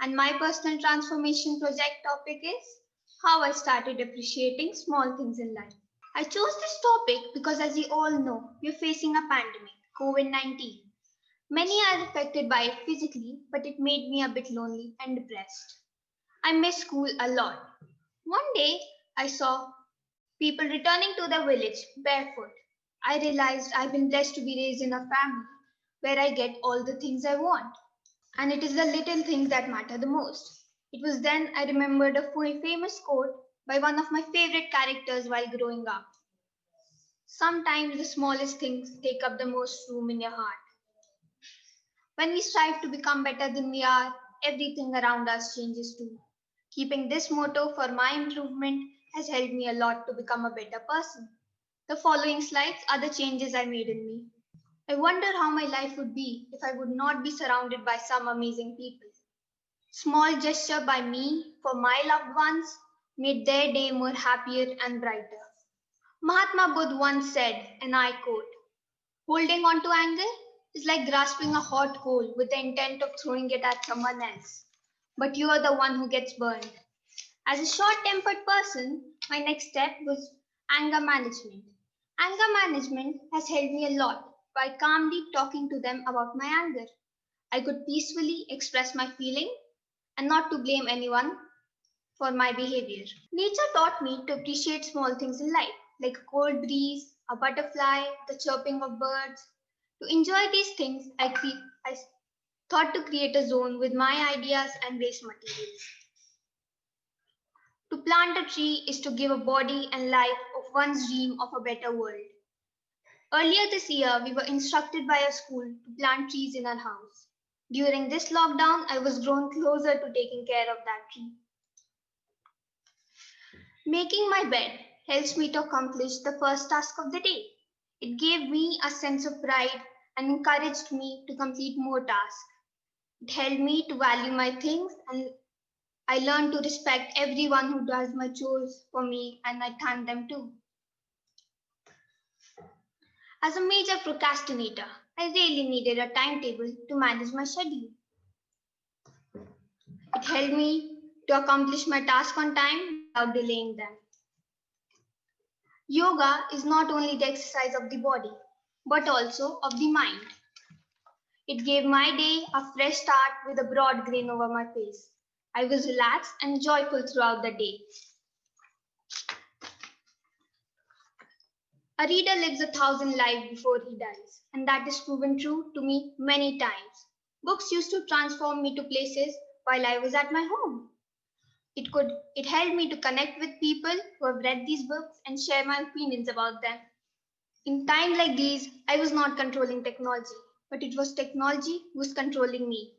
and my personal transformation project topic is how I started appreciating small things in life. I chose this topic because, as you all know, we're facing a pandemic, COVID-19. Many are affected by it physically, but it made me a bit lonely and depressed. I miss school a lot. One day, I saw people returning to their village barefoot. I realized I've been blessed to be raised in a family where I get all the things I want. And it is the little things that matter the most. It was then I remembered a famous quote by one of my favorite characters while growing up. Sometimes the smallest things take up the most room in your heart. When we strive to become better than we are, everything around us changes too. Keeping this motto for my improvement has helped me a lot to become a better person. The following slides are the changes I made in me. I wonder how my life would be if I would not be surrounded by some amazing people. Small gesture by me for my loved ones made their day more happier and brighter. Mahatma Buddha once said, and I quote, "Holding on to anger is like grasping a hot coal with the intent of throwing it at someone else. But you are the one who gets burned." As a short-tempered person, my next step was anger management. Anger management has helped me a lot by calmly talking to them about my anger. I could peacefully express my feeling and not to blame anyone for my behavior. Nature taught me to appreciate small things in life, like a cold breeze, a butterfly, the chirping of birds. To enjoy these things, I thought to create a zone with my ideas and waste materials. To plant a tree is to give a body and life of one's dream of a better world. Earlier this year, we were instructed by our school to plant trees in our house. During this lockdown, I was grown closer to taking care of that tree. Making my bed helps me to accomplish the first task of the day. It gave me a sense of pride and encouraged me to complete more tasks. It helped me to value my things, and I learned to respect everyone who does my chores for me, and I thank them too. As a major procrastinator, I really needed a timetable to manage my schedule. It helped me to accomplish my task on time without delaying them. Yoga is not only the exercise of the body, but also of the mind. It gave my day a fresh start with a broad grin over my face. I was relaxed and joyful throughout the day. A reader lives 1,000 lives before he dies, and that is proven true to me many times. Books used to transform me to places while I was at my home. It helped me to connect with people who have read these books and share my opinions about them. In times like these, I was not controlling technology, but it was technology who was controlling me.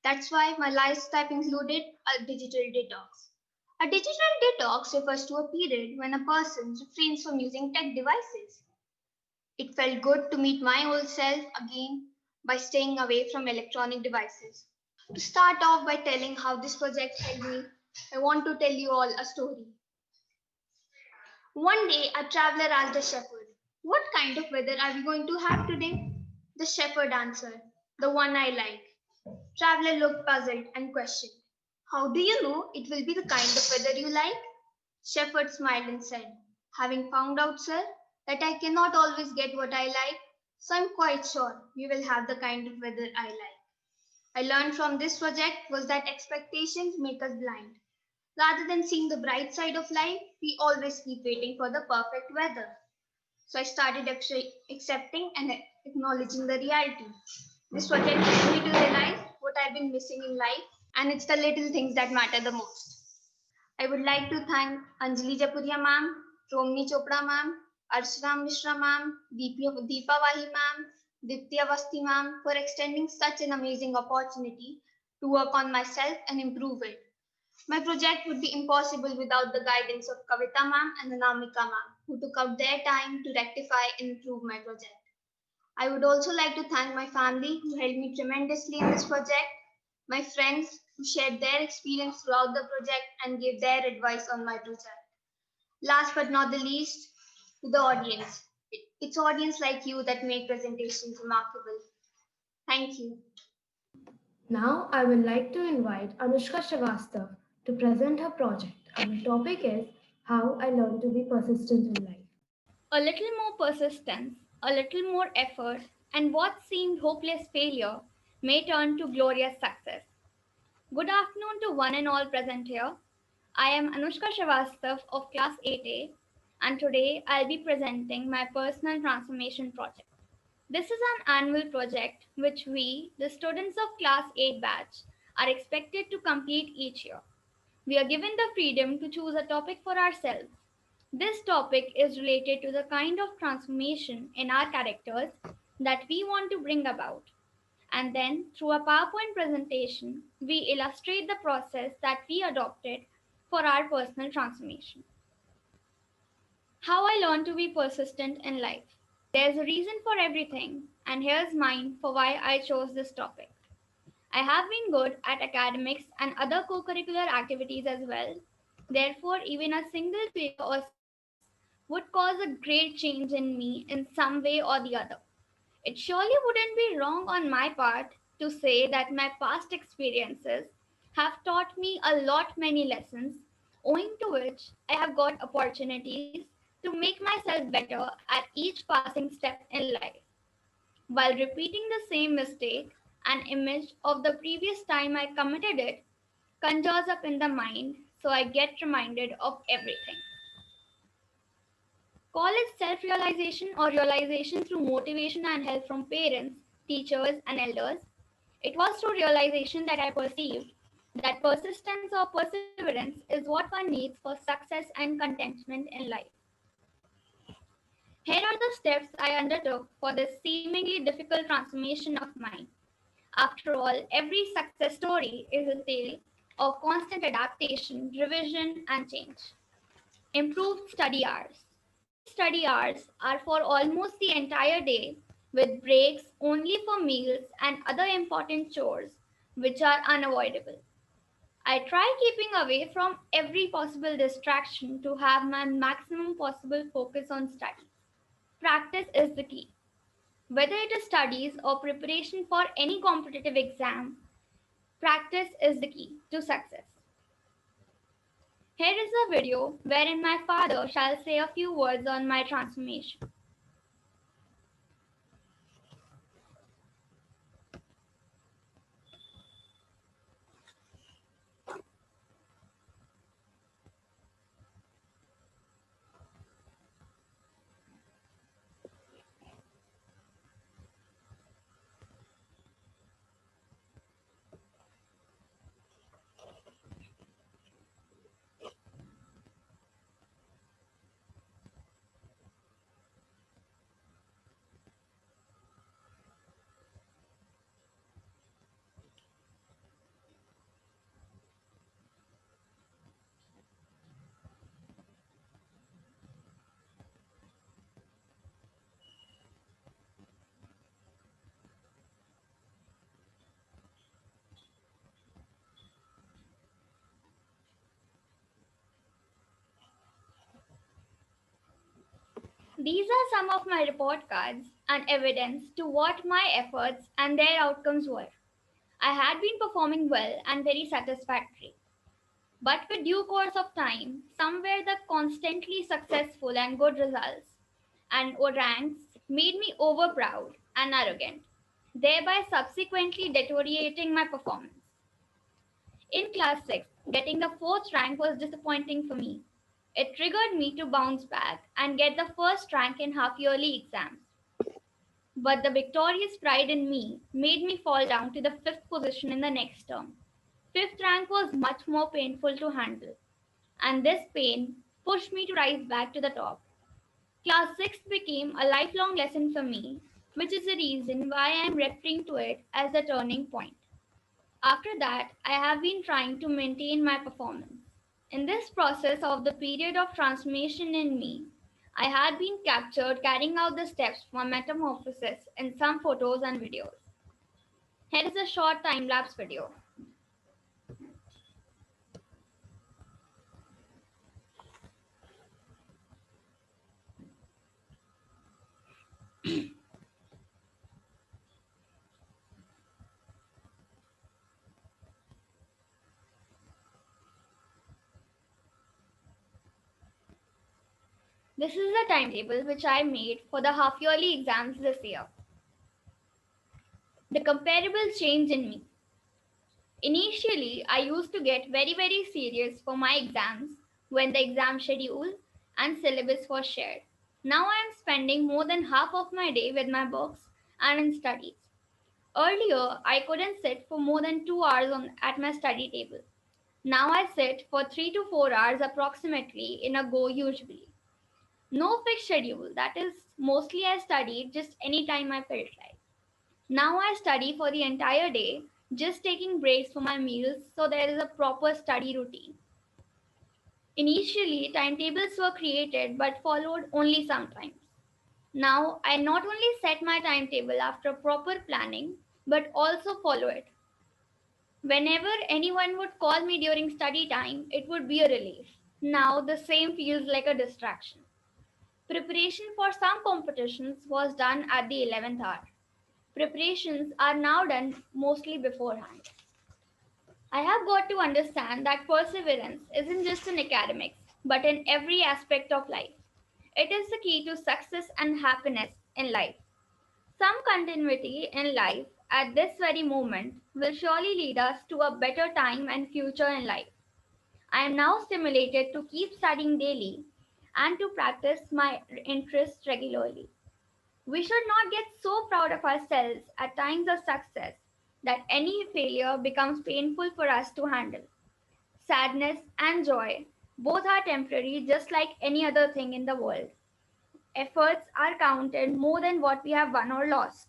That's why my lifestyle included a digital detox. A digital detox refers to a period when a person refrains from using tech devices. It felt good to meet my old self again by staying away from electronic devices. To start off by telling how this project helped me, I want to tell you all a story. One day, a traveler asked a shepherd, "What kind of weather are we going to have today?" The shepherd answered, "The one I like." Traveler looked puzzled and questioned, "How do you know it will be the kind of weather you like?" Shepherd smiled and said, "Having found out, sir, that I cannot always get what I like, so I'm quite sure you will have the kind of weather I like." I learned from this project was that expectations make us blind. Rather than seeing the bright side of life, we always keep waiting for the perfect weather. So I started accepting and acknowledging the reality. This project helped me to realize what I've been missing in life, and it's the little things that matter the most. I would like to thank Anjali Japuria ma'am, Romni Chopra ma'am, Arshram Mishra ma'am, Deepa Wahi ma'am, Dipti Avasti ma'am for extending such an amazing opportunity to work on myself and improve it. My project would be impossible without the guidance of Kavita ma'am and Anamika ma'am, who took out their time to rectify and improve my project. I would also like to thank my family who helped me tremendously in this project, my friends who shared their experience throughout the project and gave their advice on my project. Last but not the least, to the audience. It's audience like you that make presentations remarkable. Thank you. Now I would like to invite Anushka Srivastav to present her project, and the topic is How I Learned to Be Persistent in Life. A little more persistence, a little more effort, and what seemed hopeless failure may turn to glorious success. Good afternoon to one and all present here. I am Anushka Srivastav of Class 8A, and today I'll be presenting my personal transformation project. This is an annual project which we, the students of Class 8 batch, are expected to complete each year. We are given the freedom to choose a topic for ourselves. This topic is related to the kind of transformation in our characters that we want to bring about. And then, through a PowerPoint presentation, we illustrate the process that we adopted for our personal transformation. How I learned to be persistent in life. There's a reason for everything, and here's mine for why I chose this topic. I have been good at academics and other co curricular activities as well. Therefore, even a single failure or success would cause a great change in me in some way or the other. It surely wouldn't be wrong on my part to say that my past experiences have taught me a lot many lessons, owing to which I have got opportunities to make myself better at each passing step in life. While repeating the same mistake, an image of the previous time I committed it conjures up in the mind, so I get reminded of everything. Call it self realization or realization through motivation and help from parents, teachers, and elders. It was through realization that I perceived that persistence or perseverance is what one needs for success and contentment in life. Here are the steps I undertook for this seemingly difficult transformation of mine. After all, every success story is a tale of constant adaptation, revision, and change. Improved study hours. These study hours are for almost the entire day, with breaks only for meals and other important chores, which are unavoidable. I try keeping away from every possible distraction to have my maximum possible focus on studies. Practice is the key. Whether it is studies or preparation for any competitive exam, practice is the key to success. Here is a video wherein my father shall say a few words on my transformation. These are some of my report cards and evidence to what my efforts and their outcomes were. I had been performing well and very satisfactory. But with due course of time, somewhere the constantly successful and good results and or ranks made me overproud and arrogant, thereby subsequently deteriorating my performance. In class 6, getting the fourth rank was disappointing for me. It triggered me to bounce back and get the first rank in half yearly exams. But the victorious pride in me made me fall down to the fifth position in the next term. Fifth rank was much more painful to handle, and this pain pushed me to rise back to the top. Class 6 became a lifelong lesson for me, which is the reason why I am referring to it as a turning point. After that, I have been trying to maintain my performance. In this process of the period of transformation in me, I had been captured carrying out the steps for metamorphosis in some photos and videos. Here is a short time lapse video. This is the timetable which I made for the half yearly exams this year. The comparable change in me. Initially, I used to get very serious for my exams when the exam schedule and syllabus was shared. Now I am spending more than half of my day with my books and in studies. Earlier, I couldn't sit for more than 2 hours at my study table. Now I sit for 3 to 4 hours approximately in a go usually. No fixed schedule, that is, mostly I study just anytime I felt like. Now I study for the entire day, just taking breaks for my meals so there is a proper study routine. Initially, timetables were created but followed only sometimes. Now I not only set my timetable after proper planning but also follow it. Whenever anyone would call me during study time, it would be a relief. Now the same feels like a distraction. Preparation for some competitions was done at the 11th hour. Preparations are now done mostly beforehand. I have got to understand that perseverance isn't just in academics, but in every aspect of life. It is the key to success and happiness in life. Some continuity in life at this very moment will surely lead us to a better time and future in life. I am now stimulated to keep studying daily and to practice my interests regularly. We should not get so proud of ourselves at times of success that any failure becomes painful for us to handle. Sadness and joy both are temporary, just like any other thing in the world. Efforts are counted more than what we have won or lost.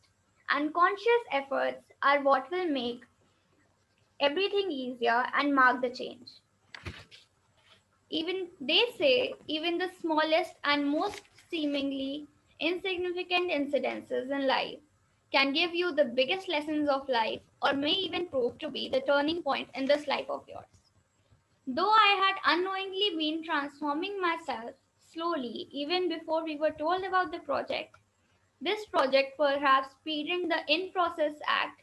Unconscious efforts are what will make everything easier and mark the change. Even they say even the smallest and most seemingly insignificant incidences in life can give you the biggest lessons of life or may even prove to be the turning point in this life of yours. Though I had unknowingly been transforming myself slowly even before we were told about the project, this project perhaps speeding the in process act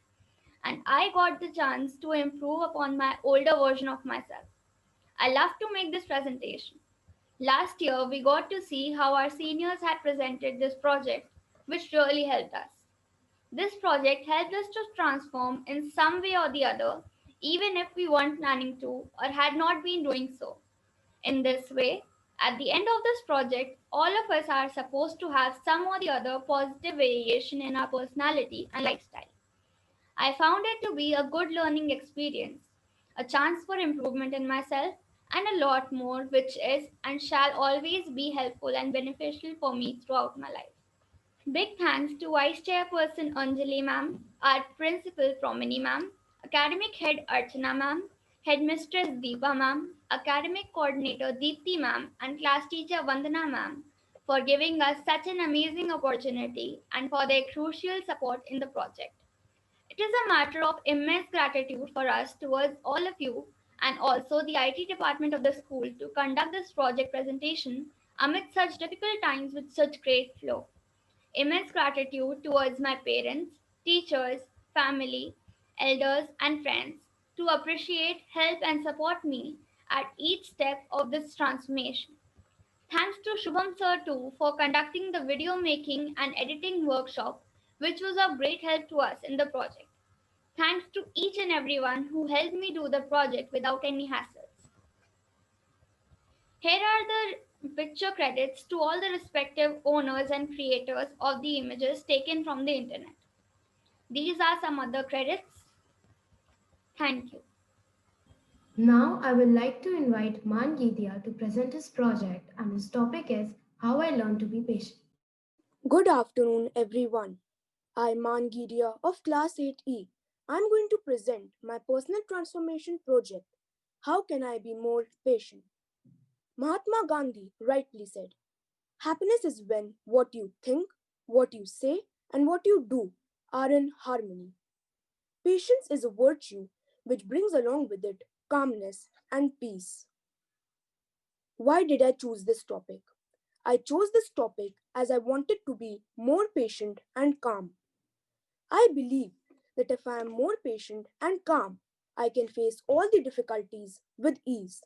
and I got the chance to improve upon my older version of myself. I love to make this presentation. Last year, we got to see how our seniors had presented this project, which really helped us. This project helped us to transform in some way or the other, even if we weren't planning to or had not been doing so. In this way, at the end of this project, all of us are supposed to have some or the other positive variation in our personality and lifestyle. I found it to be a good learning experience, a chance for improvement in myself, and a lot more, which is and shall always be helpful and beneficial for me throughout my life. Big thanks to Vice Chairperson Anjali ma'am, our Principal Promini ma'am, Academic Head Archana ma'am, Headmistress Deepa ma'am, Academic Coordinator Deepti ma'am, and Class Teacher Vandana ma'am for giving us such an amazing opportunity and for their crucial support in the project. It is a matter of immense gratitude for us towards all of you and also the IT department of the school to conduct this project presentation amid such difficult times with such great flow. Immense gratitude towards my parents, teachers, family, elders, and friends to appreciate, help, and support me at each step of this transformation. Thanks to Shubham Sir too for conducting the video making and editing workshop, which was of great help to us in the project. Thanks to each and everyone who helped me do the project without any hassles. Here are the picture credits to all the respective owners and creators of the images taken from the internet. These are some other credits. Thank you. Now I would like to invite Man Geetia to present his project, and his topic is How I Learned to Be Patient. Good afternoon, everyone. I'm Mangiria of Class 8E. I'm going to present my personal transformation project. How can I be more patient? Mahatma Gandhi rightly said, happiness is when what you think, what you say, and what you do are in harmony. Patience is a virtue which brings along with it calmness and peace. Why did I choose this topic? I chose this topic as I wanted to be more patient and calm. I believe that if I am more patient and calm, I can face all the difficulties with ease.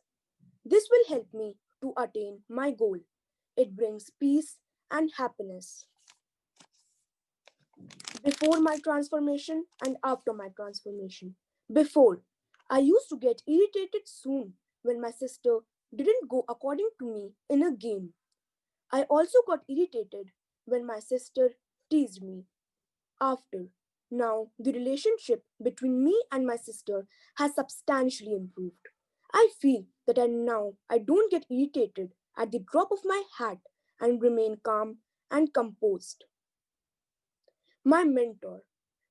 This will help me to attain my goal. It brings peace and happiness. Before my transformation and after my transformation. Before, I used to get irritated soon when my sister didn't go according to me in a game. I also got irritated when my sister teased me. After, now the relationship between me and my sister has substantially improved. I feel that I don't get irritated at the drop of my hat and remain calm and composed. My mentor.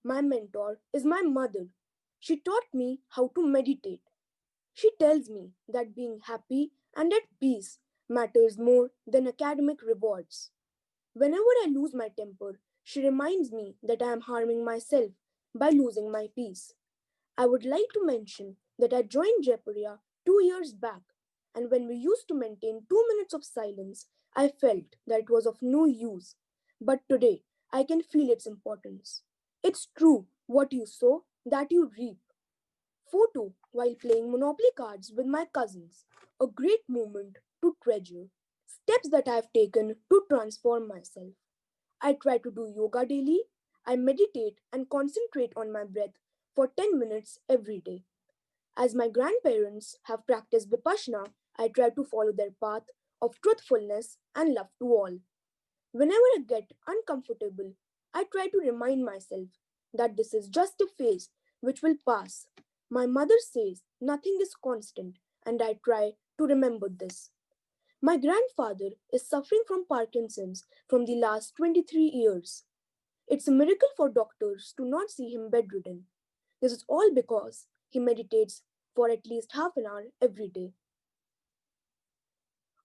My mentor is my mother. She taught me how to meditate. She tells me that being happy and at peace matters more than academic rewards. Whenever I lose my temper, she reminds me that I am harming myself by losing my peace. I would like to mention that I joined Jaipurya 2 years back, and when we used to maintain 2 minutes of silence, I felt that it was of no use. But today, I can feel its importance. It's true, what you sow, that you reap. Photo while playing Monopoly cards with my cousins, a great moment to treasure. Steps that I have taken to transform myself. I try to do yoga daily. I meditate and concentrate on my breath for 10 minutes every day. As my grandparents have practiced Vipassana, I try to follow their path of truthfulness and love to all. Whenever I get uncomfortable, I try to remind myself that this is just a phase which will pass. My mother says nothing is constant, and I try to remember this. My grandfather is suffering from Parkinson's from the last 23 years. It's a miracle for doctors to not see him bedridden. This is all because he meditates for at least half an hour every day.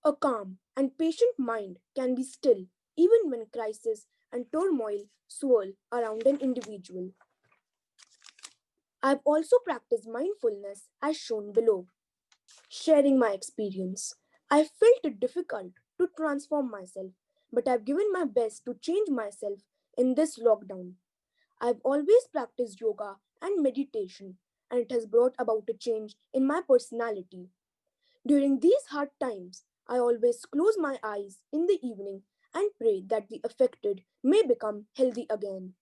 A calm and patient mind can be still even when crisis and turmoil swirl around an individual. I've also practiced mindfulness as shown below. Sharing my experience. I felt it difficult to transform myself, but I've given my best to change myself in this lockdown. I've always practiced yoga and meditation, and it has brought about a change in my personality. During these hard times, I always close my eyes in the evening and pray that the affected may become healthy again.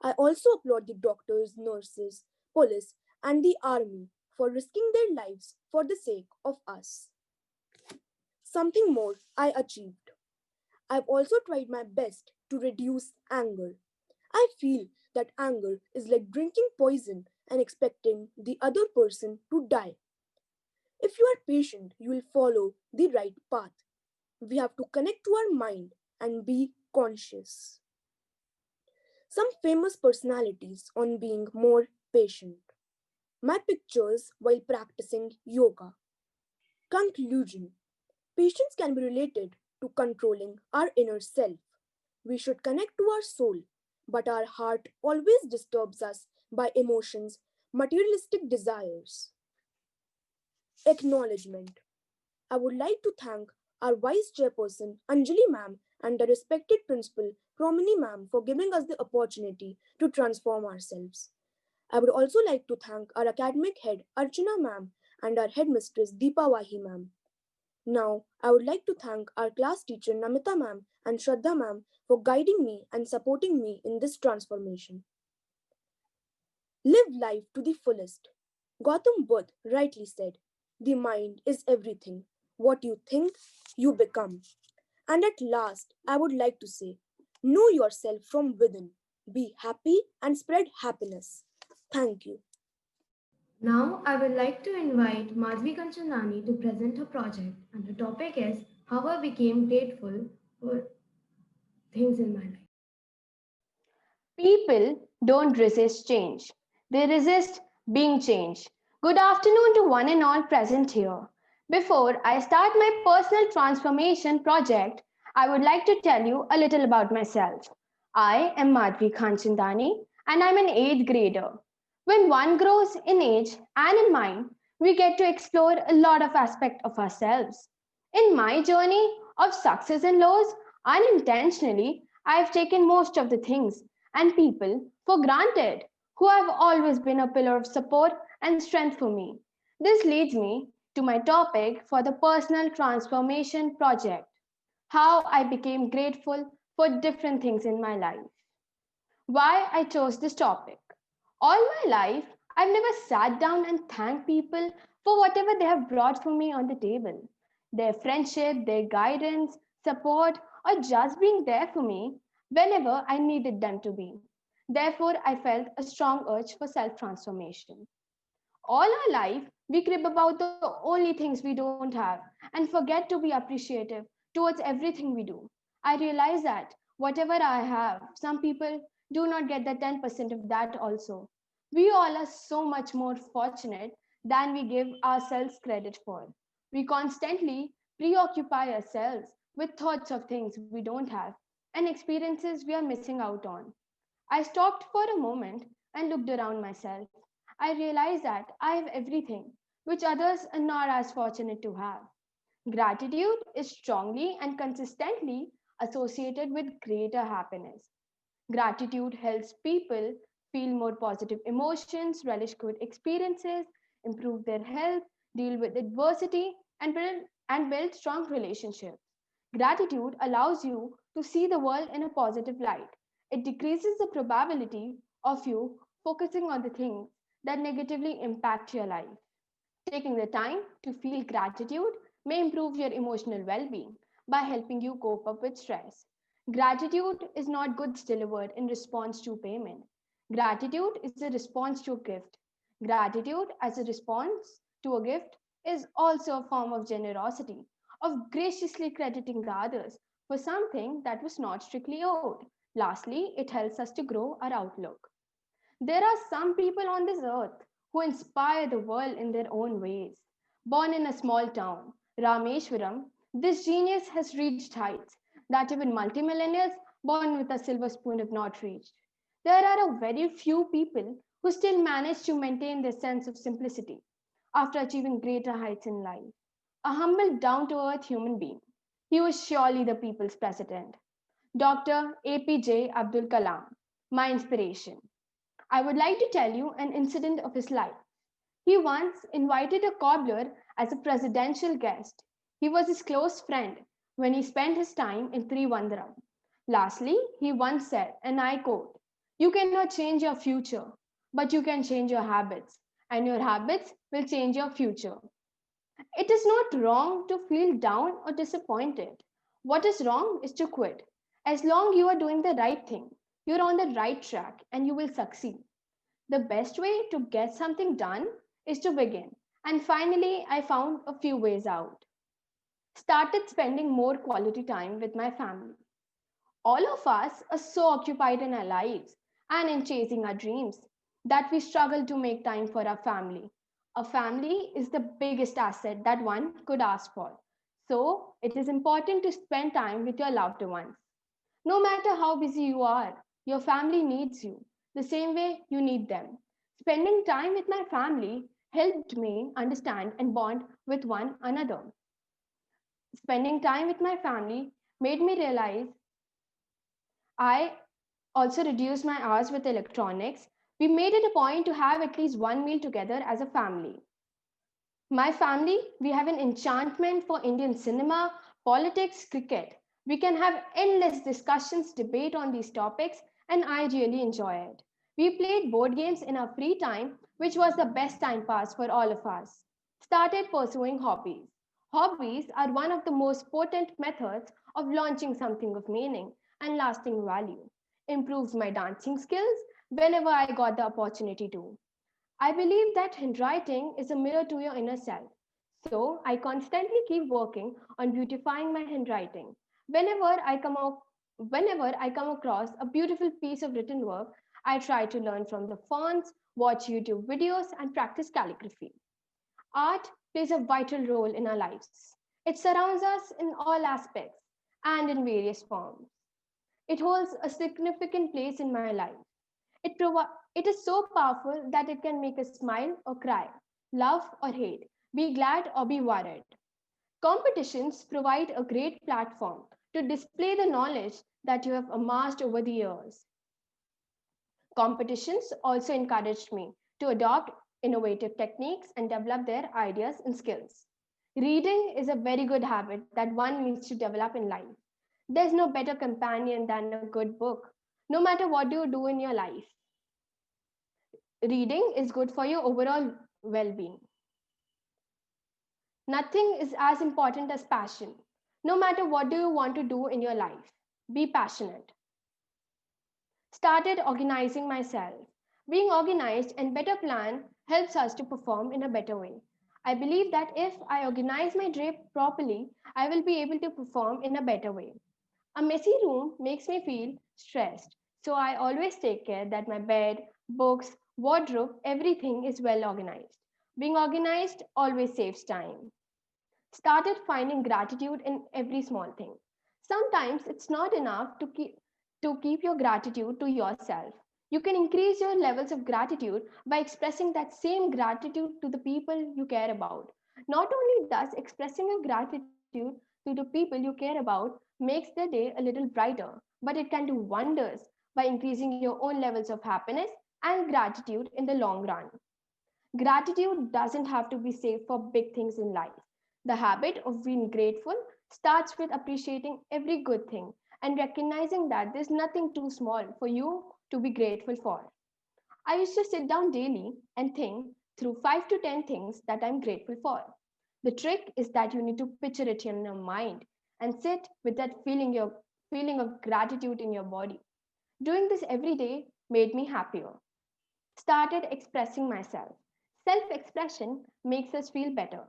I also applaud the doctors, nurses, police, and the army for risking their lives for the sake of us. Something more I achieved. I've also tried my best to reduce anger. I feel that anger is like drinking poison and expecting the other person to die. If you are patient, you will follow the right path. We have to connect to our mind and be conscious. Some famous personalities on being more patient. My pictures while practicing yoga. Conclusion. Patience can be related to controlling our inner self. We should connect to our soul, but our heart always disturbs us by emotions, materialistic desires. Acknowledgement. I would like to thank our Vice Chairperson Anjali ma'am and the respected Principal Promini ma'am for giving us the opportunity to transform ourselves. I would also like to thank our academic head Archana ma'am and our headmistress Deepa Wahi ma'am. Now, I would like to thank our class teacher Namita ma'am and Shraddha ma'am for guiding me and supporting me in this transformation. Live life to the fullest. Gautam Buddha rightly said, the mind is everything. What you think, you become. And at last, I would like to say, know yourself from within. Be happy and spread happiness. Thank you. Now, I would like to invite Madhvi Kanchandani to present her project, and the topic is how I became grateful for things in my life. People don't resist change, they resist being changed. Good afternoon to one and all present here. Before I start my personal transformation project, I would like to tell you a little about myself. I am Madhvi Khanchandani and I'm an 8th grader. When one grows in age and in mind, we get to explore a lot of aspects of ourselves. In my journey of success and lows, unintentionally, I have taken most of the things and people for granted who have always been a pillar of support and strength for me. This leads me to my topic for the personal transformation project, how I became grateful for different things in my life. Why I chose this topic. All my life, I've never sat down and thanked people for whatever they have brought for me on the table. Their friendship, their guidance, support, or just being there for me whenever I needed them to be. Therefore, I felt a strong urge for self transformation. All our life, we crib about the only things we don't have and forget to be appreciative towards everything we do. I realize that whatever I have, some people do not get the 10% of that also. We all are so much more fortunate than we give ourselves credit for. We constantly preoccupy ourselves with thoughts of things we don't have and experiences we are missing out on. I stopped for a moment and looked around myself. I realized that I have everything which others are not as fortunate to have. Gratitude is strongly and consistently associated with greater happiness. Gratitude helps people feel more positive emotions, relish good experiences, improve their health, deal with adversity, and build strong relationships. Gratitude allows you to see the world in a positive light. It decreases the probability of you focusing on the things that negatively impact your life. Taking the time to feel gratitude may improve your emotional well being by helping you cope up with stress. Gratitude is not goods delivered in response to payment. Gratitude is a response to a gift. Gratitude as a response to a gift is also a form of generosity, of graciously crediting the others for something that was not strictly owed. Lastly, it helps us to grow our outlook. There are some people on this earth who inspire the world in their own ways. Born in a small town, Rameshwaram, this genius has reached heights that even multimillionaires born with a silver spoon have not reached. There are a very few people who still manage to maintain their sense of simplicity after achieving greater heights in life. A humble, down to earth human being. He was surely the people's president. Dr. APJ Abdul Kalam, my inspiration. I would like to tell you an incident of his life. He once invited a cobbler as a presidential guest. He was his close friend when he spent his time in Trivandrum. Lastly, he once said, and I quote, "You cannot change your future, but you can change your habits, and your habits will change your future." It is not wrong to feel down or disappointed. What is wrong is to quit. As long you are doing the right thing, you're on the right track and you will succeed. The best way to get something done is to begin. And finally, I found a few ways out. Started spending more quality time with my family. All of us are so occupied in our lives and in chasing our dreams that we struggle to make time for our family. A family is the biggest asset that one could ask for. So, it is important to spend time with your loved ones. No matter how busy you are, your family needs you the same way you need them. Spending time with my family helped me understand and bond with one another. Spending time with my family made me realize I also reduced my hours with electronics. We made it a point to have at least one meal together as a family. My family, we have an enchantment for Indian cinema, politics, cricket. We can have endless discussions, debate on these topics, and I really enjoy it. We played board games in our free time, which was the best time pass for all of us. Started pursuing hobbies. Hobbies are one of the most potent methods of launching something of meaning and lasting value. Improved my dancing skills whenever I got the opportunity to. I believe that handwriting is a mirror to your inner self. So I constantly keep working on beautifying my handwriting. Whenever I come up, Whenever I come across a beautiful piece of written work, I try to learn from the fonts, watch YouTube videos, and practice calligraphy. Art plays a vital role in our lives. It surrounds us in all aspects and in various forms. It holds a significant place in my life. It is so powerful that it can make us smile or cry, love or hate, be glad or be worried. Competitions provide a great platform to display the knowledge that you have amassed over the years. Competitions also encouraged me to adopt innovative techniques and develop their ideas and skills. Reading is a very good habit that one needs to develop in life. There's no better companion than a good book. No matter what you do in your life, reading is good for your overall well being. Nothing is as important as passion. No matter what do you want to do in your life, be passionate. Started organizing myself. Being organized and better plan helps us to perform in a better way. I believe that if I organize my day properly, I will be able to perform in a better way. A messy room makes me feel stressed, so I always take care that my bed, books, wardrobe, everything is well organized. Being organized always saves time. Started finding gratitude in every small thing. Sometimes it's not enough to keep your gratitude to yourself. You can increase your levels of gratitude by expressing that same gratitude to the people you care about. Not only does expressing your gratitude to the people you care about makes their day a little brighter, but it can do wonders by increasing your own levels of happiness and gratitude in the long run. Gratitude doesn't have to be saved for big things in life. The habit of being grateful starts with appreciating every good thing and recognizing that there's nothing too small for you to be grateful for. I used to sit down daily and think through 5 to 10 things that I'm grateful for. The trick is that you need to picture it in your mind and sit with that feeling of gratitude in your body. Doing this every day made me happier. Started expressing myself. Self expression makes us feel better.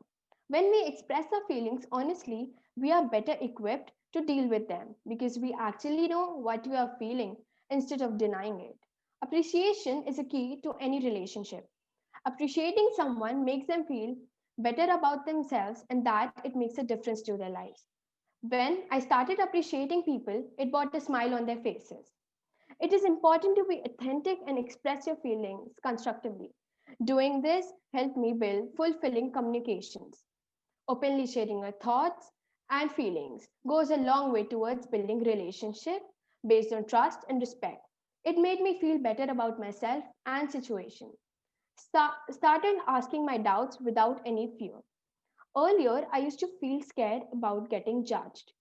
When we express our feelings honestly, we are better equipped to deal with them because we actually know what we are feeling instead of denying it. Appreciation is a key to any relationship. Appreciating someone makes them feel better about themselves and that it makes a difference to their lives. When I started appreciating people, it brought a smile on their faces. It is important to be authentic and express your feelings constructively. Doing this helped me build fulfilling communications. Openly sharing your thoughts and feelings goes a long way towards building relationship based on trust and respect. It made me feel better about myself and situation. Started asking my doubts without any fear. Earlier, I used to feel scared about getting judged.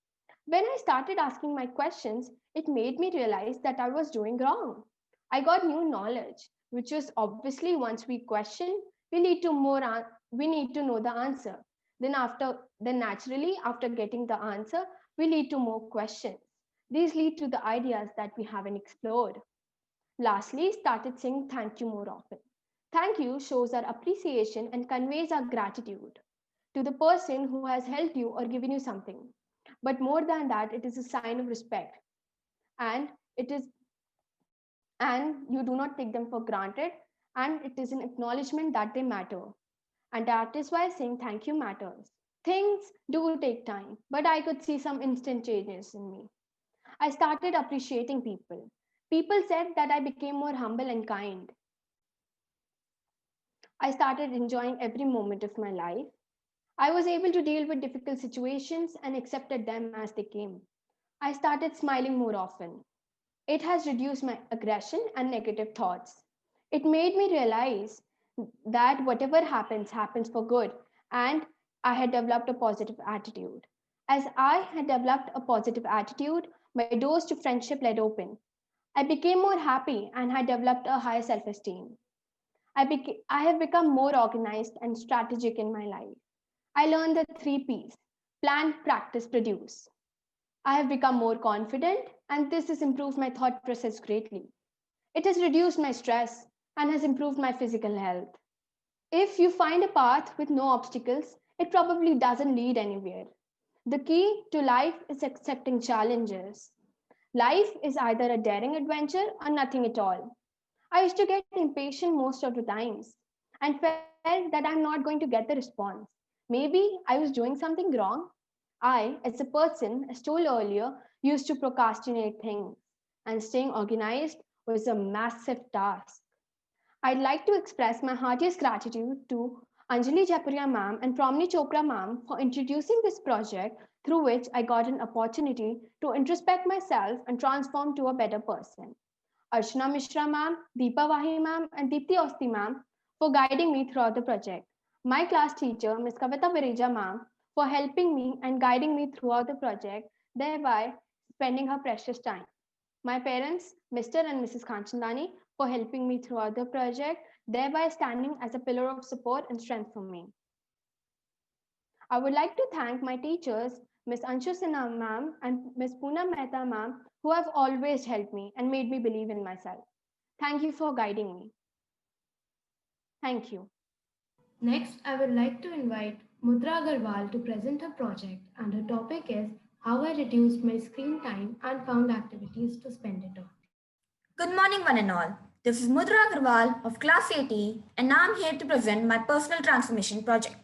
When I started asking my questions, it made me realize that I was doing wrong. I got new knowledge, which was obviously once we question, we need to know the answer. Then naturally after getting the answer, we lead to more questions. These lead to the ideas that we haven't explored. Lastly, started saying thank you more often. Thank you shows our appreciation and conveys our gratitude to the person who has helped you or given you something. But more than that, it is a sign of respect, and it is and you do not take them for granted, and it is an acknowledgement that they matter. And that is why saying thank you matters. Things do take time, but I could see some instant changes in me. I started appreciating people. People said that I became more humble and kind. I started enjoying every moment of my life. I was able to deal with difficult situations and accepted them as they came. I started smiling more often. It has reduced my aggression and negative thoughts. It made me realize that whatever happens, happens for good, and I had developed a positive attitude. As I had developed a positive attitude, my doors to friendship led open. I became more happy and had developed a higher self esteem. I have become more organized and strategic in my life. I learned the 3 P's: plan, practice, produce. I have become more confident, and this has improved my thought process greatly. It has reduced my stress and has improved my physical health. If you find a path with no obstacles, it probably doesn't lead anywhere. The key to life is accepting challenges. Life is either a daring adventure or nothing at all. I used to get impatient most of the times and felt that I'm not going to get the response. Maybe I was doing something wrong. I, as a person, as told earlier, used to procrastinate things, and staying organized was a massive task. I'd like to express my heartiest gratitude to Anjali Japuria ma'am and Promni Chopra ma'am for introducing this project through which I got an opportunity to introspect myself and transform to a better person. Archana Mishra ma'am, Deepa Vahi ma'am, and Deepti Osti ma'am for guiding me throughout the project. My class teacher, Ms. Kavita Virija ma'am, for helping me and guiding me throughout the project, thereby spending her precious time. My parents, Mr. and Mrs. Kanchandani, for helping me throughout the project, thereby standing as a pillar of support and strength for me. I would like to thank my teachers, Ms. Anshu Sinha ma'am and Ms. Poonam Mehta ma'am, who have always helped me and made me believe in myself. Thank you for guiding me. Thank you. Next, I would like to invite Mudra Agarwal to present her project, and her topic is how I reduced my screen time and found activities to spend it on. Good morning, one and all. This is Mudra Agarwal of Class 80, and I'm here to present my personal transformation project.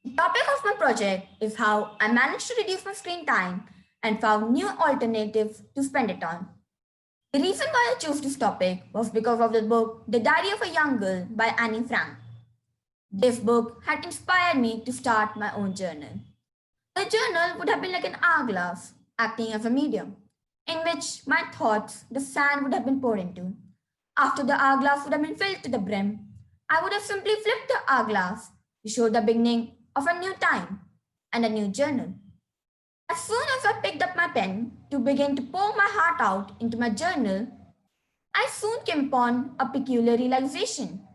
The topic of my project is how I managed to reduce my screen time and found new alternatives to spend it on. The reason why I chose this topic was because of the book The Diary of a Young Girl by Annie Frank. This book had inspired me to start my own journal. The journal would have been like an hourglass, acting as a medium, in which my thoughts, the sand would have been poured into. After the hourglass would have been filled to the brim, I would have simply flipped the hourglass to show the beginning of a new time and a new journal. As soon as I picked up my pen to begin to pour my heart out into my journal, I soon came upon a peculiar realization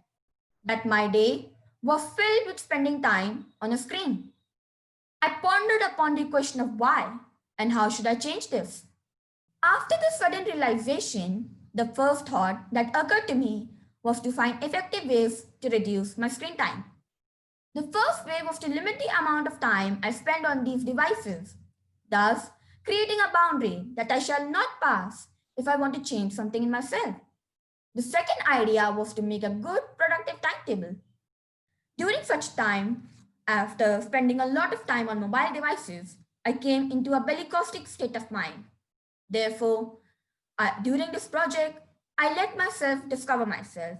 that my day was filled with spending time on a screen. I pondered upon the question of why and how should I change this. After this sudden realization, the first thought that occurred to me was to find effective ways to reduce my screen time. The first way was to limit the amount of time I spend on these devices, thus creating a boundary that I shall not pass if I want to change something in myself. The second idea was to make a good productive timetable. During such time, after spending a lot of time on mobile devices, I came into a bellicostic state of mind. Therefore, during this project, I let myself discover myself,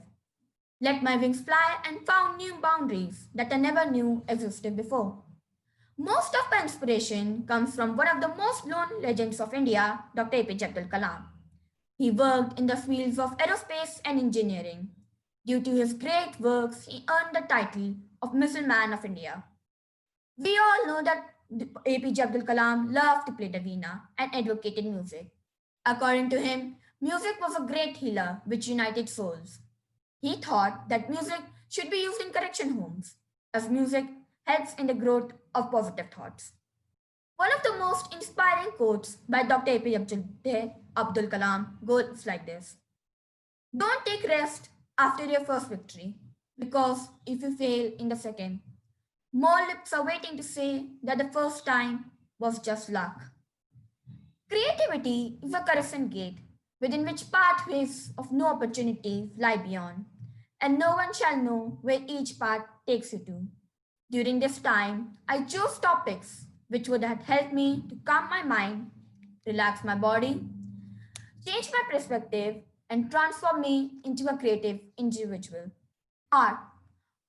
let my wings fly, and found new boundaries that I never knew existed before. Most of my inspiration comes from one of the most known legends of India, Dr. APJ Abdul Kalam. He worked in the fields of aerospace and engineering. Due to his great works, he earned the title of Missile Man of India. We all know that APJ Abdul Kalam loved to play the veena and advocated music. According to him, music was a great healer which united souls. He thought that music should be used in correction homes, as music helps in the growth of positive thoughts. One of the most inspiring quotes by Dr. APJ Abdul Kalam goes like this: don't take rest after your first victory, because if you fail in the second, more lips are waiting to say that the first time was just luck. Creativity is a correction gate within which pathways of no opportunity lie beyond, and no one shall know where each path takes you to. During this time, I chose topics which would have helped me to calm my mind, relax my body, change my perspective, and transform me into a creative individual. Art.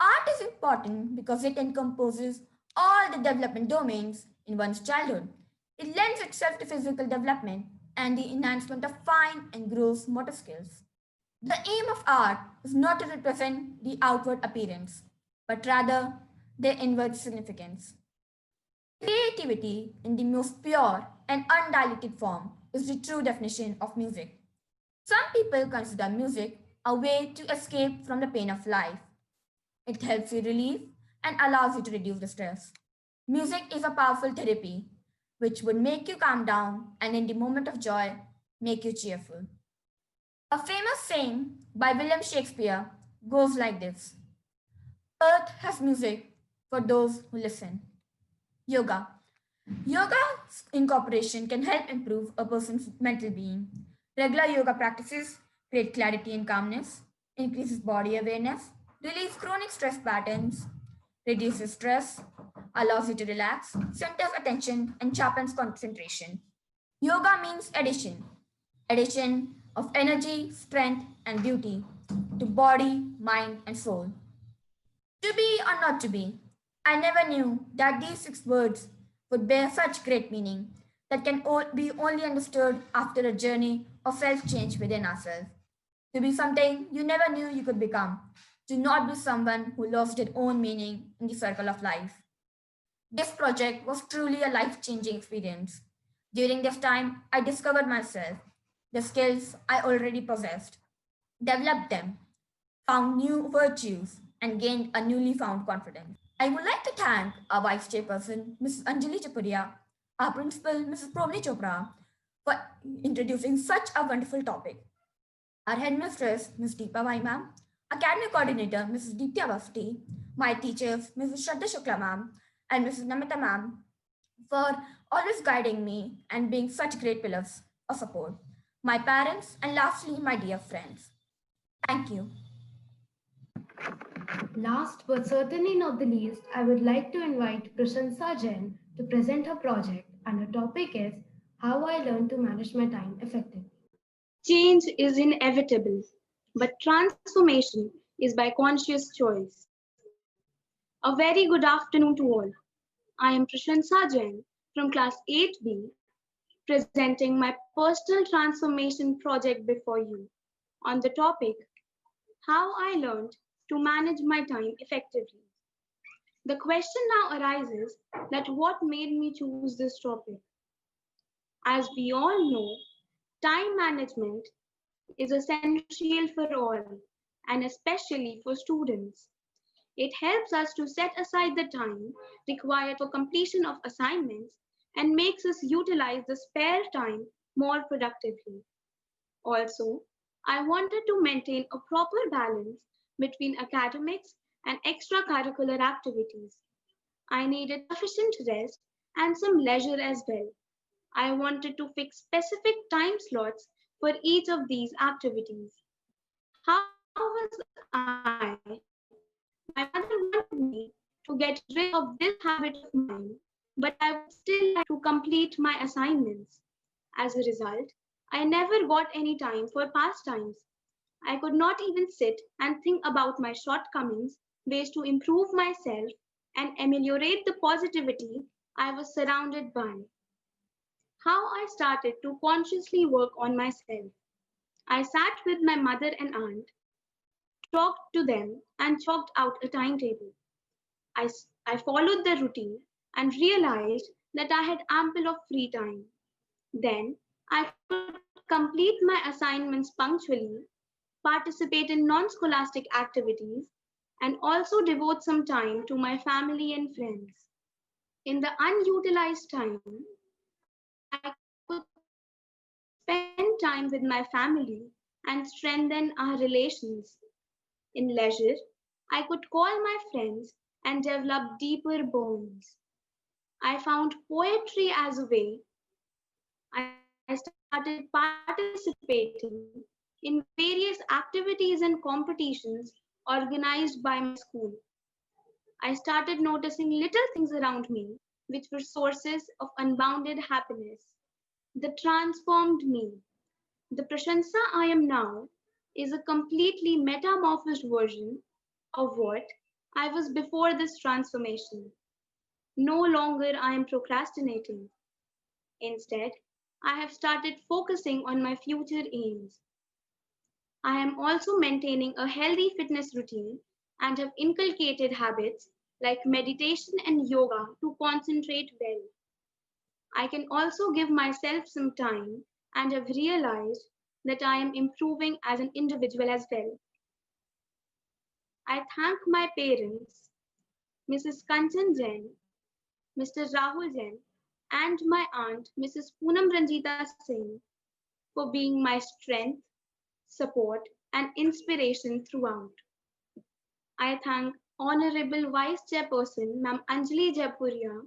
Art is important because it encompasses all the development domains in one's childhood. It lends itself to physical development and the enhancement of fine and gross motor skills. The aim of art is not to represent the outward appearance, but rather their inward significance. Creativity, in the most pure and undiluted form, is the true definition of music. Some people consider music a way to escape from the pain of life. It helps you relieve and allows you to reduce the stress. Music is a powerful therapy which would make you calm down and in the moment of joy make you cheerful. A famous saying by William Shakespeare goes like this: earth has music for those who listen. Yoga. Yoga incorporation can help improve a person's mental being. Regular yoga practices create clarity and calmness, increases body awareness, relieves chronic stress patterns, reduces stress, allows you to relax, centers attention, and sharpens concentration. Yoga means addition of energy, strength, and beauty to body, mind, and soul. To be or not to be, I never knew that these six words would bear such great meaning that can be only understood after a journey of self change within ourselves. To be something you never knew you could become. To not be someone who lost their own meaning in the circle of life. This project was truly a life changing experience. During this time, I discovered myself, the skills I already possessed, developed them, found new virtues, and gained a newly found confidence. I would like to thank our Vice Chairperson, Mrs. Anjali Chapuria, our Principal, Mrs. Promni Chopra, for introducing such a wonderful topic. Our Headmistress, Ms. Deepa Vai Ma'am, Academic Coordinator, Mrs. Deepti Avasti, my teachers, Mrs. Shraddha Shukla Ma'am, and Mrs. Namita Ma'am, for always guiding me and being such great pillars of support. My parents, and lastly, my dear friends. Thank you. Last but certainly not the least, I would like to invite Prashansa Jain to present her project, and her topic is How I Learned to Manage My Time Effectively. Change is inevitable, but transformation is by conscious choice. A very good afternoon to all. I am Prashansa Jain from class 8B, presenting my personal transformation project before you on the topic How I Learned to Manage My Time Effectively. The question now arises that what made me choose this topic? As we all know, time management is essential for all, and especially for students. It helps us to set aside the time required for completion of assignments and makes us utilize the spare time more productively. Also, I wanted to maintain a proper balance between academics and extracurricular activities. I needed sufficient rest and some leisure as well. I wanted to fix specific time slots for each of these activities. How was I? My mother wanted me to get rid of this habit of mine, but I would still like to complete my assignments. As a result, I never got any time for pastimes. I could not even sit and think about my shortcomings, ways to improve myself, and ameliorate the positivity I was surrounded by. How I started to consciously work on myself. I sat with my mother and aunt, talked to them, and chalked out a timetable. I followed the routine and realized that I had ample of free time. Then I could complete my assignments punctually, participate in non scholastic activities, and also devote some time to my family and friends. In the unutilized time, I could spend time with my family and strengthen our relations. In leisure, I could call my friends and develop deeper bonds. I found poetry as a way. I started participating in various activities and competitions organized by my school. I started noticing little things around me, which were sources of unbounded happiness. That transformed me. The Prashansa I am now is a completely metamorphosed version of what I was before this transformation. No longer I am procrastinating. Instead, I have started focusing on my future aims. I am also maintaining a healthy fitness routine and have inculcated habits like meditation and yoga to concentrate well. I can also give myself some time and have realized that I am improving as an individual as well. I thank my parents, Mrs. Kanchan Jain, Mr. Rahul Jain, and my aunt, Mrs. Poonam Ranjita Singh, for being my strength, support, and inspiration throughout. I thank Honorable Vice Chairperson Mme. Anjali Jaipuria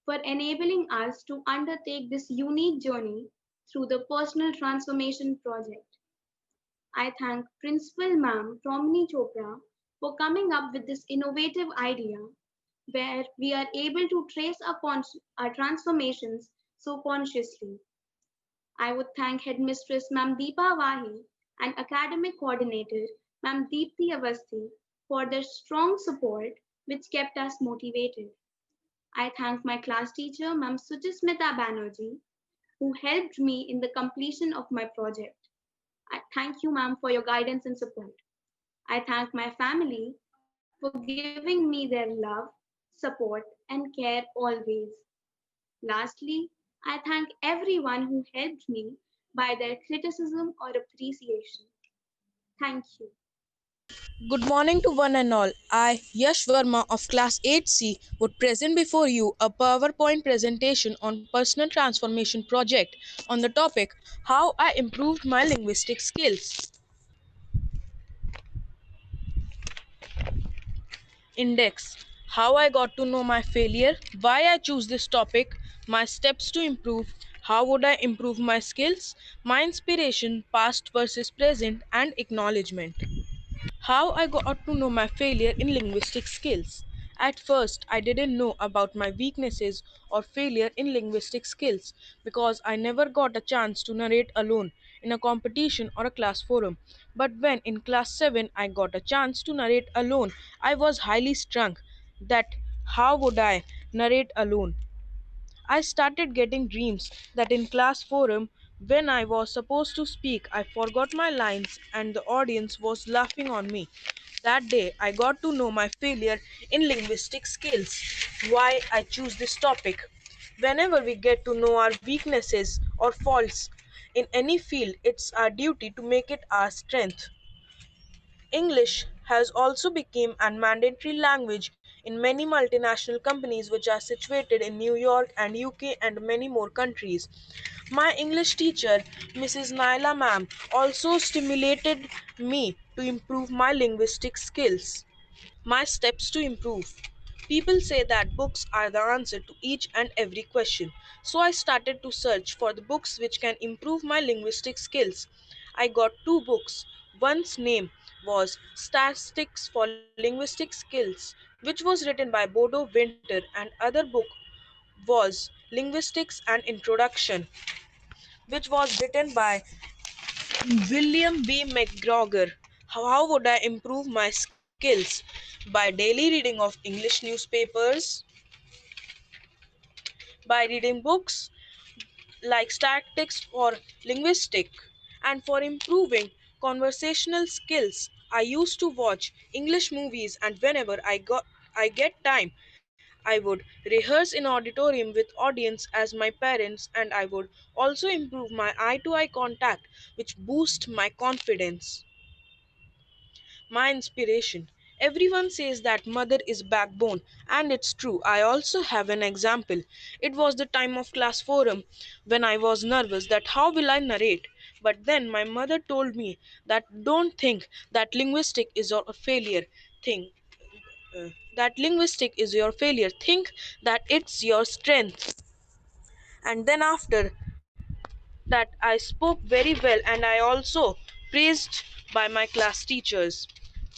for enabling us to undertake this unique journey through the Personal Transformation Project. I thank Principal Ma'am Romini Chopra for coming up with this innovative idea where we are able to trace our transformations so consciously. I would thank Headmistress Ma'am Deepa Wahi and Academic Coordinator Ma'am Deepthi Avasthi for their strong support which kept us motivated. I thank my class teacher Ma'am Suchismita Banerjee who helped me in the completion of my project. I thank you ma'am for your guidance and support. I thank my family for giving me their love, support and care always. Lastly, I thank everyone who helped me by their criticism or appreciation. Thank you. Good morning to one and all. I, Yash Verma of Class 8C, would present before you a PowerPoint presentation on personal transformation project on the topic How I Improved My Linguistic Skills. Index: How I got to know my failure, why I choose this topic, my steps to improve, how would I improve my skills, my inspiration, past versus present, and acknowledgement. How I got to know my failure in linguistic skills. At first, I didn't know about my weaknesses or failure in linguistic skills because I never got a chance to narrate alone in a competition or a class forum. But when in class 7 I got a chance to narrate alone, I was highly struck that how would I narrate alone? I started getting dreams that in class forum, when I was supposed to speak, I forgot my lines and the audience was laughing on me. That day, I got to know my failure in linguistic skills. Why I choose this topic. Whenever we get to know our weaknesses or faults in any field, it's our duty to make it our strength. English has also become a mandatory language in many multinational companies which are situated in New York and UK and many more countries. My English teacher, Mrs. Naila ma'am, also stimulated me to improve my linguistic skills. My steps to improve. People say that books are the answer to each and every question. So I started to search for the books which can improve my linguistic skills. I got two books. One's name was Statistics for Linguistic Skills, which was written by Bodo Winter, and other book was Linguistics and Introduction, which was written by William B. McGregor. How would I improve my skills? By daily reading of English newspapers, by reading books like Statistics for Linguistic, and for improving conversational skills. I used to watch English movies and whenever I get time, I would rehearse in auditorium with audience as my parents, and I would also improve my eye to eye contact, which boost my confidence. My inspiration. Everyone says that mother is backbone, and it's true. I also have an example. It was the time of class forum when I was nervous that how will I narrate. But then my mother told me that don't think that linguistic is a failure. Think that linguistic is your failure. Think that it's your strength. And then after that, I spoke very well, and I also praised by my class teachers,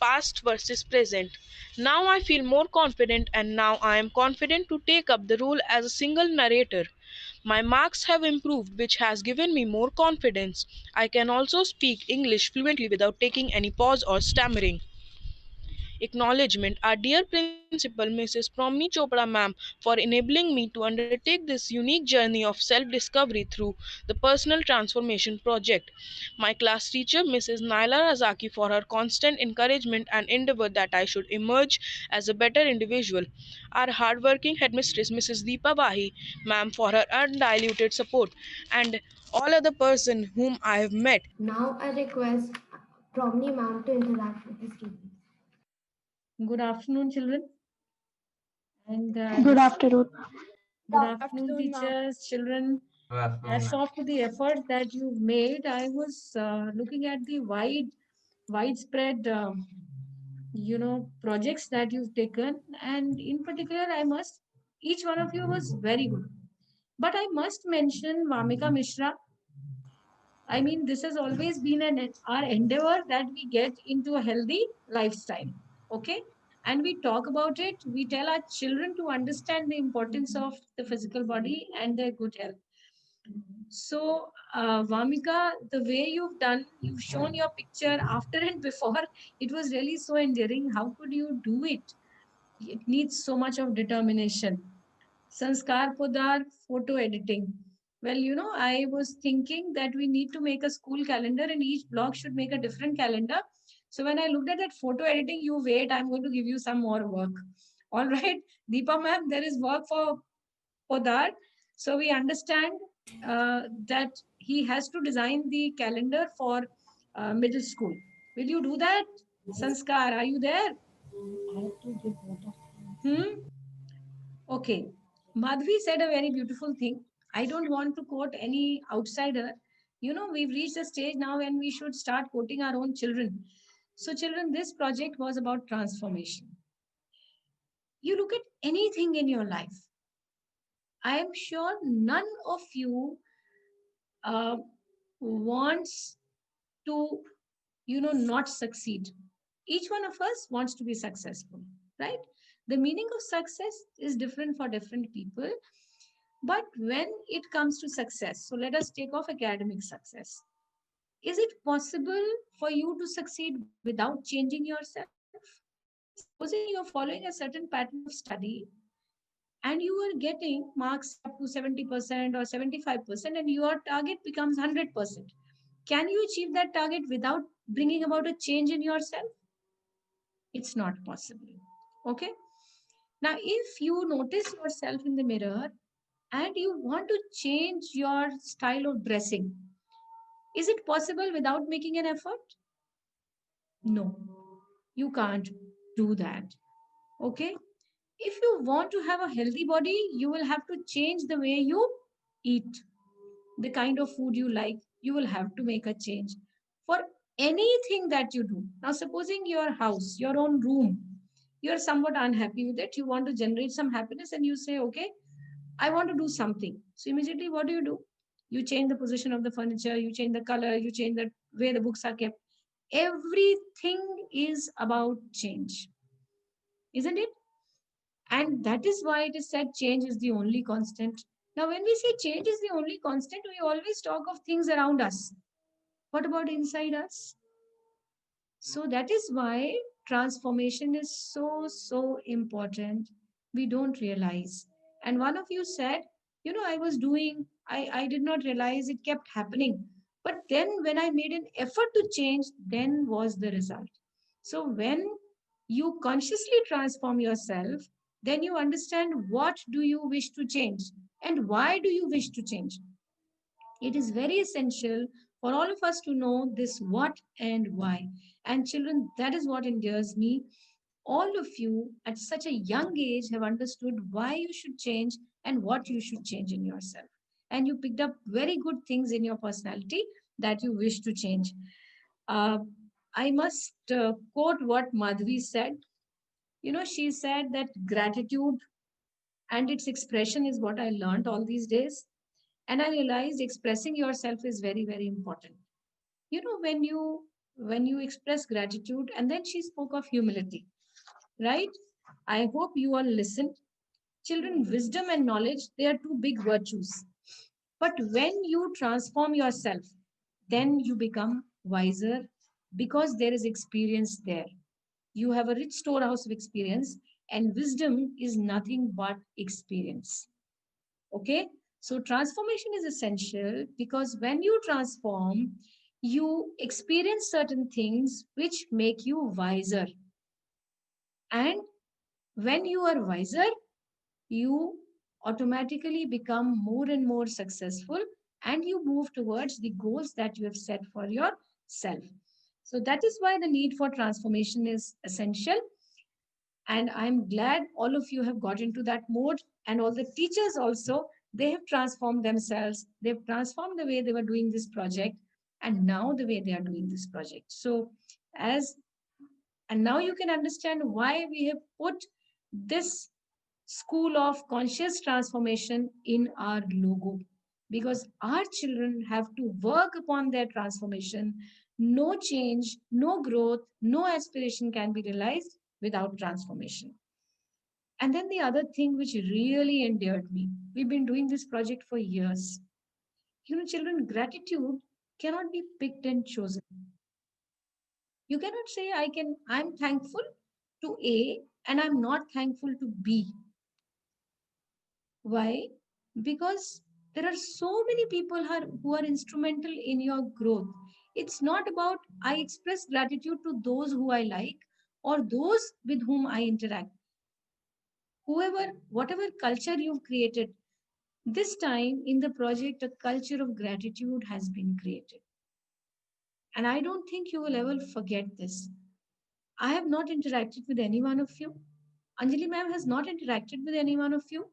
past versus present. Now I feel more confident, and now I am confident to take up the role as a single narrator. My marks have improved, which has given me more confidence. I can also speak English fluently without taking any pause or stammering. Acknowledgement. Our dear principal, Mrs. Promni Chopra ma'am, for enabling me to undertake this unique journey of self-discovery through the personal transformation project. My class teacher, Mrs. Naila Razaki, for her constant encouragement and endeavor that I should emerge as a better individual. Our hardworking headmistress, Mrs. Deepa Vahi, ma'am, for her undiluted support, and all other person whom I have met. Now I request Promni ma'am to interact with the students. Good afternoon, children. And Good afternoon. good Good afternoon, afternoon, ma'am. teachers, children. Hats off to the effort that you've made. I was looking at the widespread, projects that you've taken, and in particular, each one of you was very good. But I must mention Vamika Mishra. I mean, this has always been our endeavor that we get into a healthy lifestyle. Okay. And we talk about it. We tell our children to understand the importance of the physical body and their good health. So, Vamika, the way you've shown your picture after and before, it was really so endearing. How could you do it? It needs so much of determination. Sanskar Podar, photo editing. Well, I was thinking that we need to make a school calendar and each block should make a different calendar. So when I looked at that photo editing, you wait, I'm going to give you some more work. All right, Deepa ma'am, there is work for Podar. So we understand that he has to design the calendar for middle school. Will you do that? Sanskar, are you there? I have to give water. Okay. Madhvi said a very beautiful thing. I don't want to quote any outsider. We've reached a stage now when we should start quoting our own children. So, children, this project was about transformation. You look at anything in your life, I am sure none of you uh, wants to, not succeed. Each one of us wants to be successful, right? The meaning of success is different for different people. But when it comes to success, so let us take off academic success. Is it possible for you to succeed without changing yourself? Supposing you're following a certain pattern of study and you are getting marks, say up to 70% or 75%, and your target becomes 100%. Can you achieve that target without bringing about a change in yourself? It's not possible. Okay. Now, if you notice yourself in the mirror and you want to change your style of dressing, is it possible without making an effort? No, you can't do that. Okay. If you want to have a healthy body, you will have to change the way you eat, the kind of food you like. You will have to make a change for anything that you do. Now, supposing your house, your own room, you're somewhat unhappy with it, you want to generate some happiness, and you say, okay, I want to do something. So immediately, what do? You change the position of the furniture, you change the color, you change the way the books are kept. Everything is about change, isn't it? And that is why it is said change is the only constant. Now, when we say change is the only constant, we always talk of things around us. What about inside us? So that is why transformation is so important. We don't realize. And one of you said, I did not realize it kept happening. But then when I made an effort to change, then was the result. So when you consciously transform yourself, Then you understand what do you wish to change and why do you wish to change. It is very essential for all of us to know this what and why. And children, that is what endears me. All of you at such a young age have understood why you should change and what you should change in yourself. And you picked up very good things in your personality that you wish to change. Uh, I must quote what Madhvi said. She said that gratitude and its expression is what I learned all these days. And I realized expressing yourself is very, very important. When you express gratitude, and then she spoke of humility, right? I hope you all listened. Children, wisdom and knowledge, they are two big virtues. But when you transform yourself, then you become wiser because there is experience there. You have a rich storehouse of experience, and wisdom is nothing but experience. Okay? So, transformation is essential because when you transform, you experience certain things which make you wiser. And when you are wiser, you automatically become more and more successful and you move towards the goals that you have set for yourself. So that is why the need for transformation is essential. And I'm glad all of you have got into that mode, and all the teachers also, they have transformed themselves. They've transformed the way they were doing this project and now the way they are doing this project. So as and now you can understand why we have put this School of Conscious Transformation in our logo, because our children have to work upon their transformation. No change, no growth, no aspiration can be realized without transformation. And then the other thing which really endeared me, we've been doing this project for years. Children, gratitude cannot be picked and chosen. You cannot say I'm thankful to A and I'm not thankful to B. Why? Because there are so many people who are instrumental in your growth. It's not about I express gratitude to those who I like or those with whom I interact. Whoever, whatever culture you've created, this time in the project, a culture of gratitude has been created. And I don't think you will ever forget this. I have not interacted with any one of you. Anjali ma'am has not interacted with any one of you.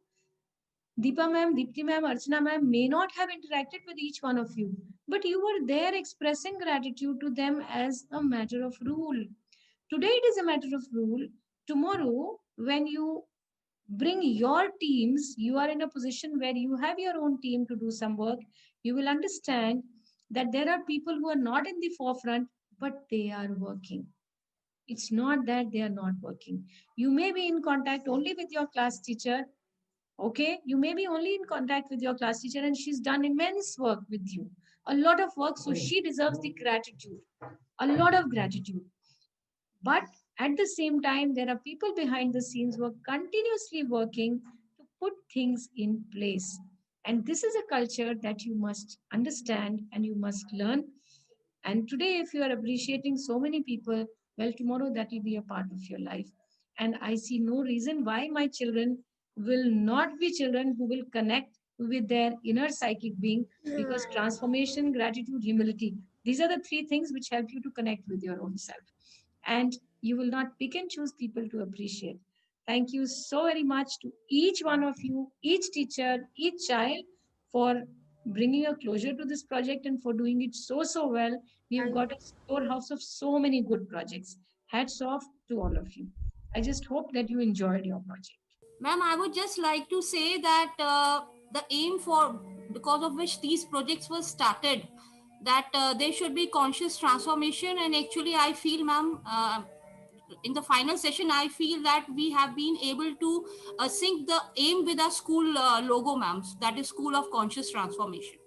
Deepa ma'am, Deepti ma'am, Archana ma'am may not have interacted with each one of you, but you were there expressing gratitude to them as a matter of rule. Today it is a matter of rule. Tomorrow, when you bring your teams, you are in a position where you have your own team to do some work. You will understand that there are people who are not in the forefront, but they are working. It's not that they are not working. You may be in contact only with your class teacher. Okay, you may be only in contact with your class teacher and she's done immense work with you, a lot of work, so she deserves the gratitude, a lot of gratitude. But at the same time, there are people behind the scenes who are continuously working to put things in place. And this is a culture that you must understand and you must learn. And today, if you are appreciating so many people, well, tomorrow that will be a part of your life. And I see no reason why my children will not be children who will connect with their inner psychic being, because transformation, gratitude, humility, these are the three things which help you to connect with your own self. And you will not pick and choose people to appreciate. Thank you so very much to each one of you, each teacher, each child, for bringing a closure to this project and for doing it so well. We have got a storehouse of so many good projects. Hats off to all of you. I just hope that you enjoyed your project. Ma'am, I would just like to say that the aim for because of which these projects were started, that there should be conscious transformation. And actually, I feel, ma'am, in the final session, I feel that we have been able to sync the aim with our school logo, ma'am. That is School of Conscious Transformation.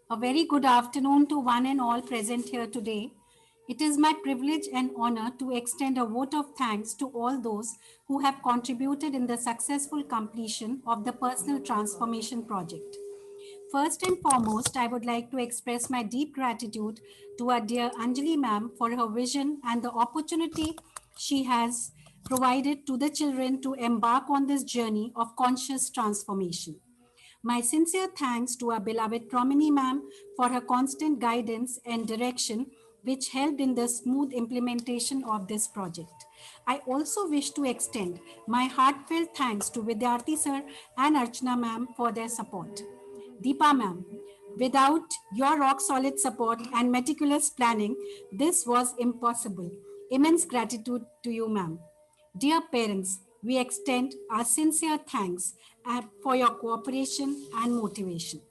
A very good afternoon to one and all present here today. It is my privilege and honor to extend a vote of thanks to all those who have contributed in the successful completion of the Personal Transformation Project. First and foremost, I would like to express my deep gratitude to our dear Anjali ma'am for her vision and the opportunity she has provided to the children to embark on this journey of conscious transformation. My sincere thanks to our beloved Promini ma'am for her constant guidance and direction, which helped in the smooth implementation of this project. I also wish to extend my heartfelt thanks to Vidyarthi sir and Archana ma'am for their support. Deepa ma'am, without your rock solid support and meticulous planning, this was impossible. Immense gratitude to you, ma'am. Dear parents, we extend our sincere thanks for your cooperation and motivation.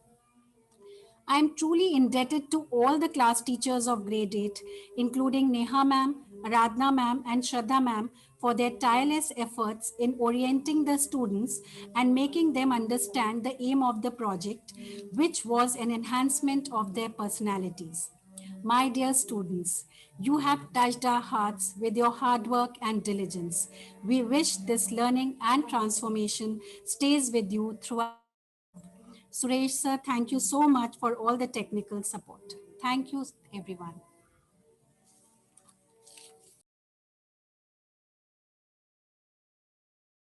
I am truly indebted to all the class teachers of grade 8, including Neha ma'am, Aradhna ma'am, and Shraddha ma'am, for their tireless efforts in orienting the students and making them understand the aim of the project, which was an enhancement of their personalities. My dear students, you have touched our hearts with your hard work and diligence. We wish this learning and transformation stays with you throughout your life. Suresh sir, thank you so much for all the technical support. Thank you, everyone.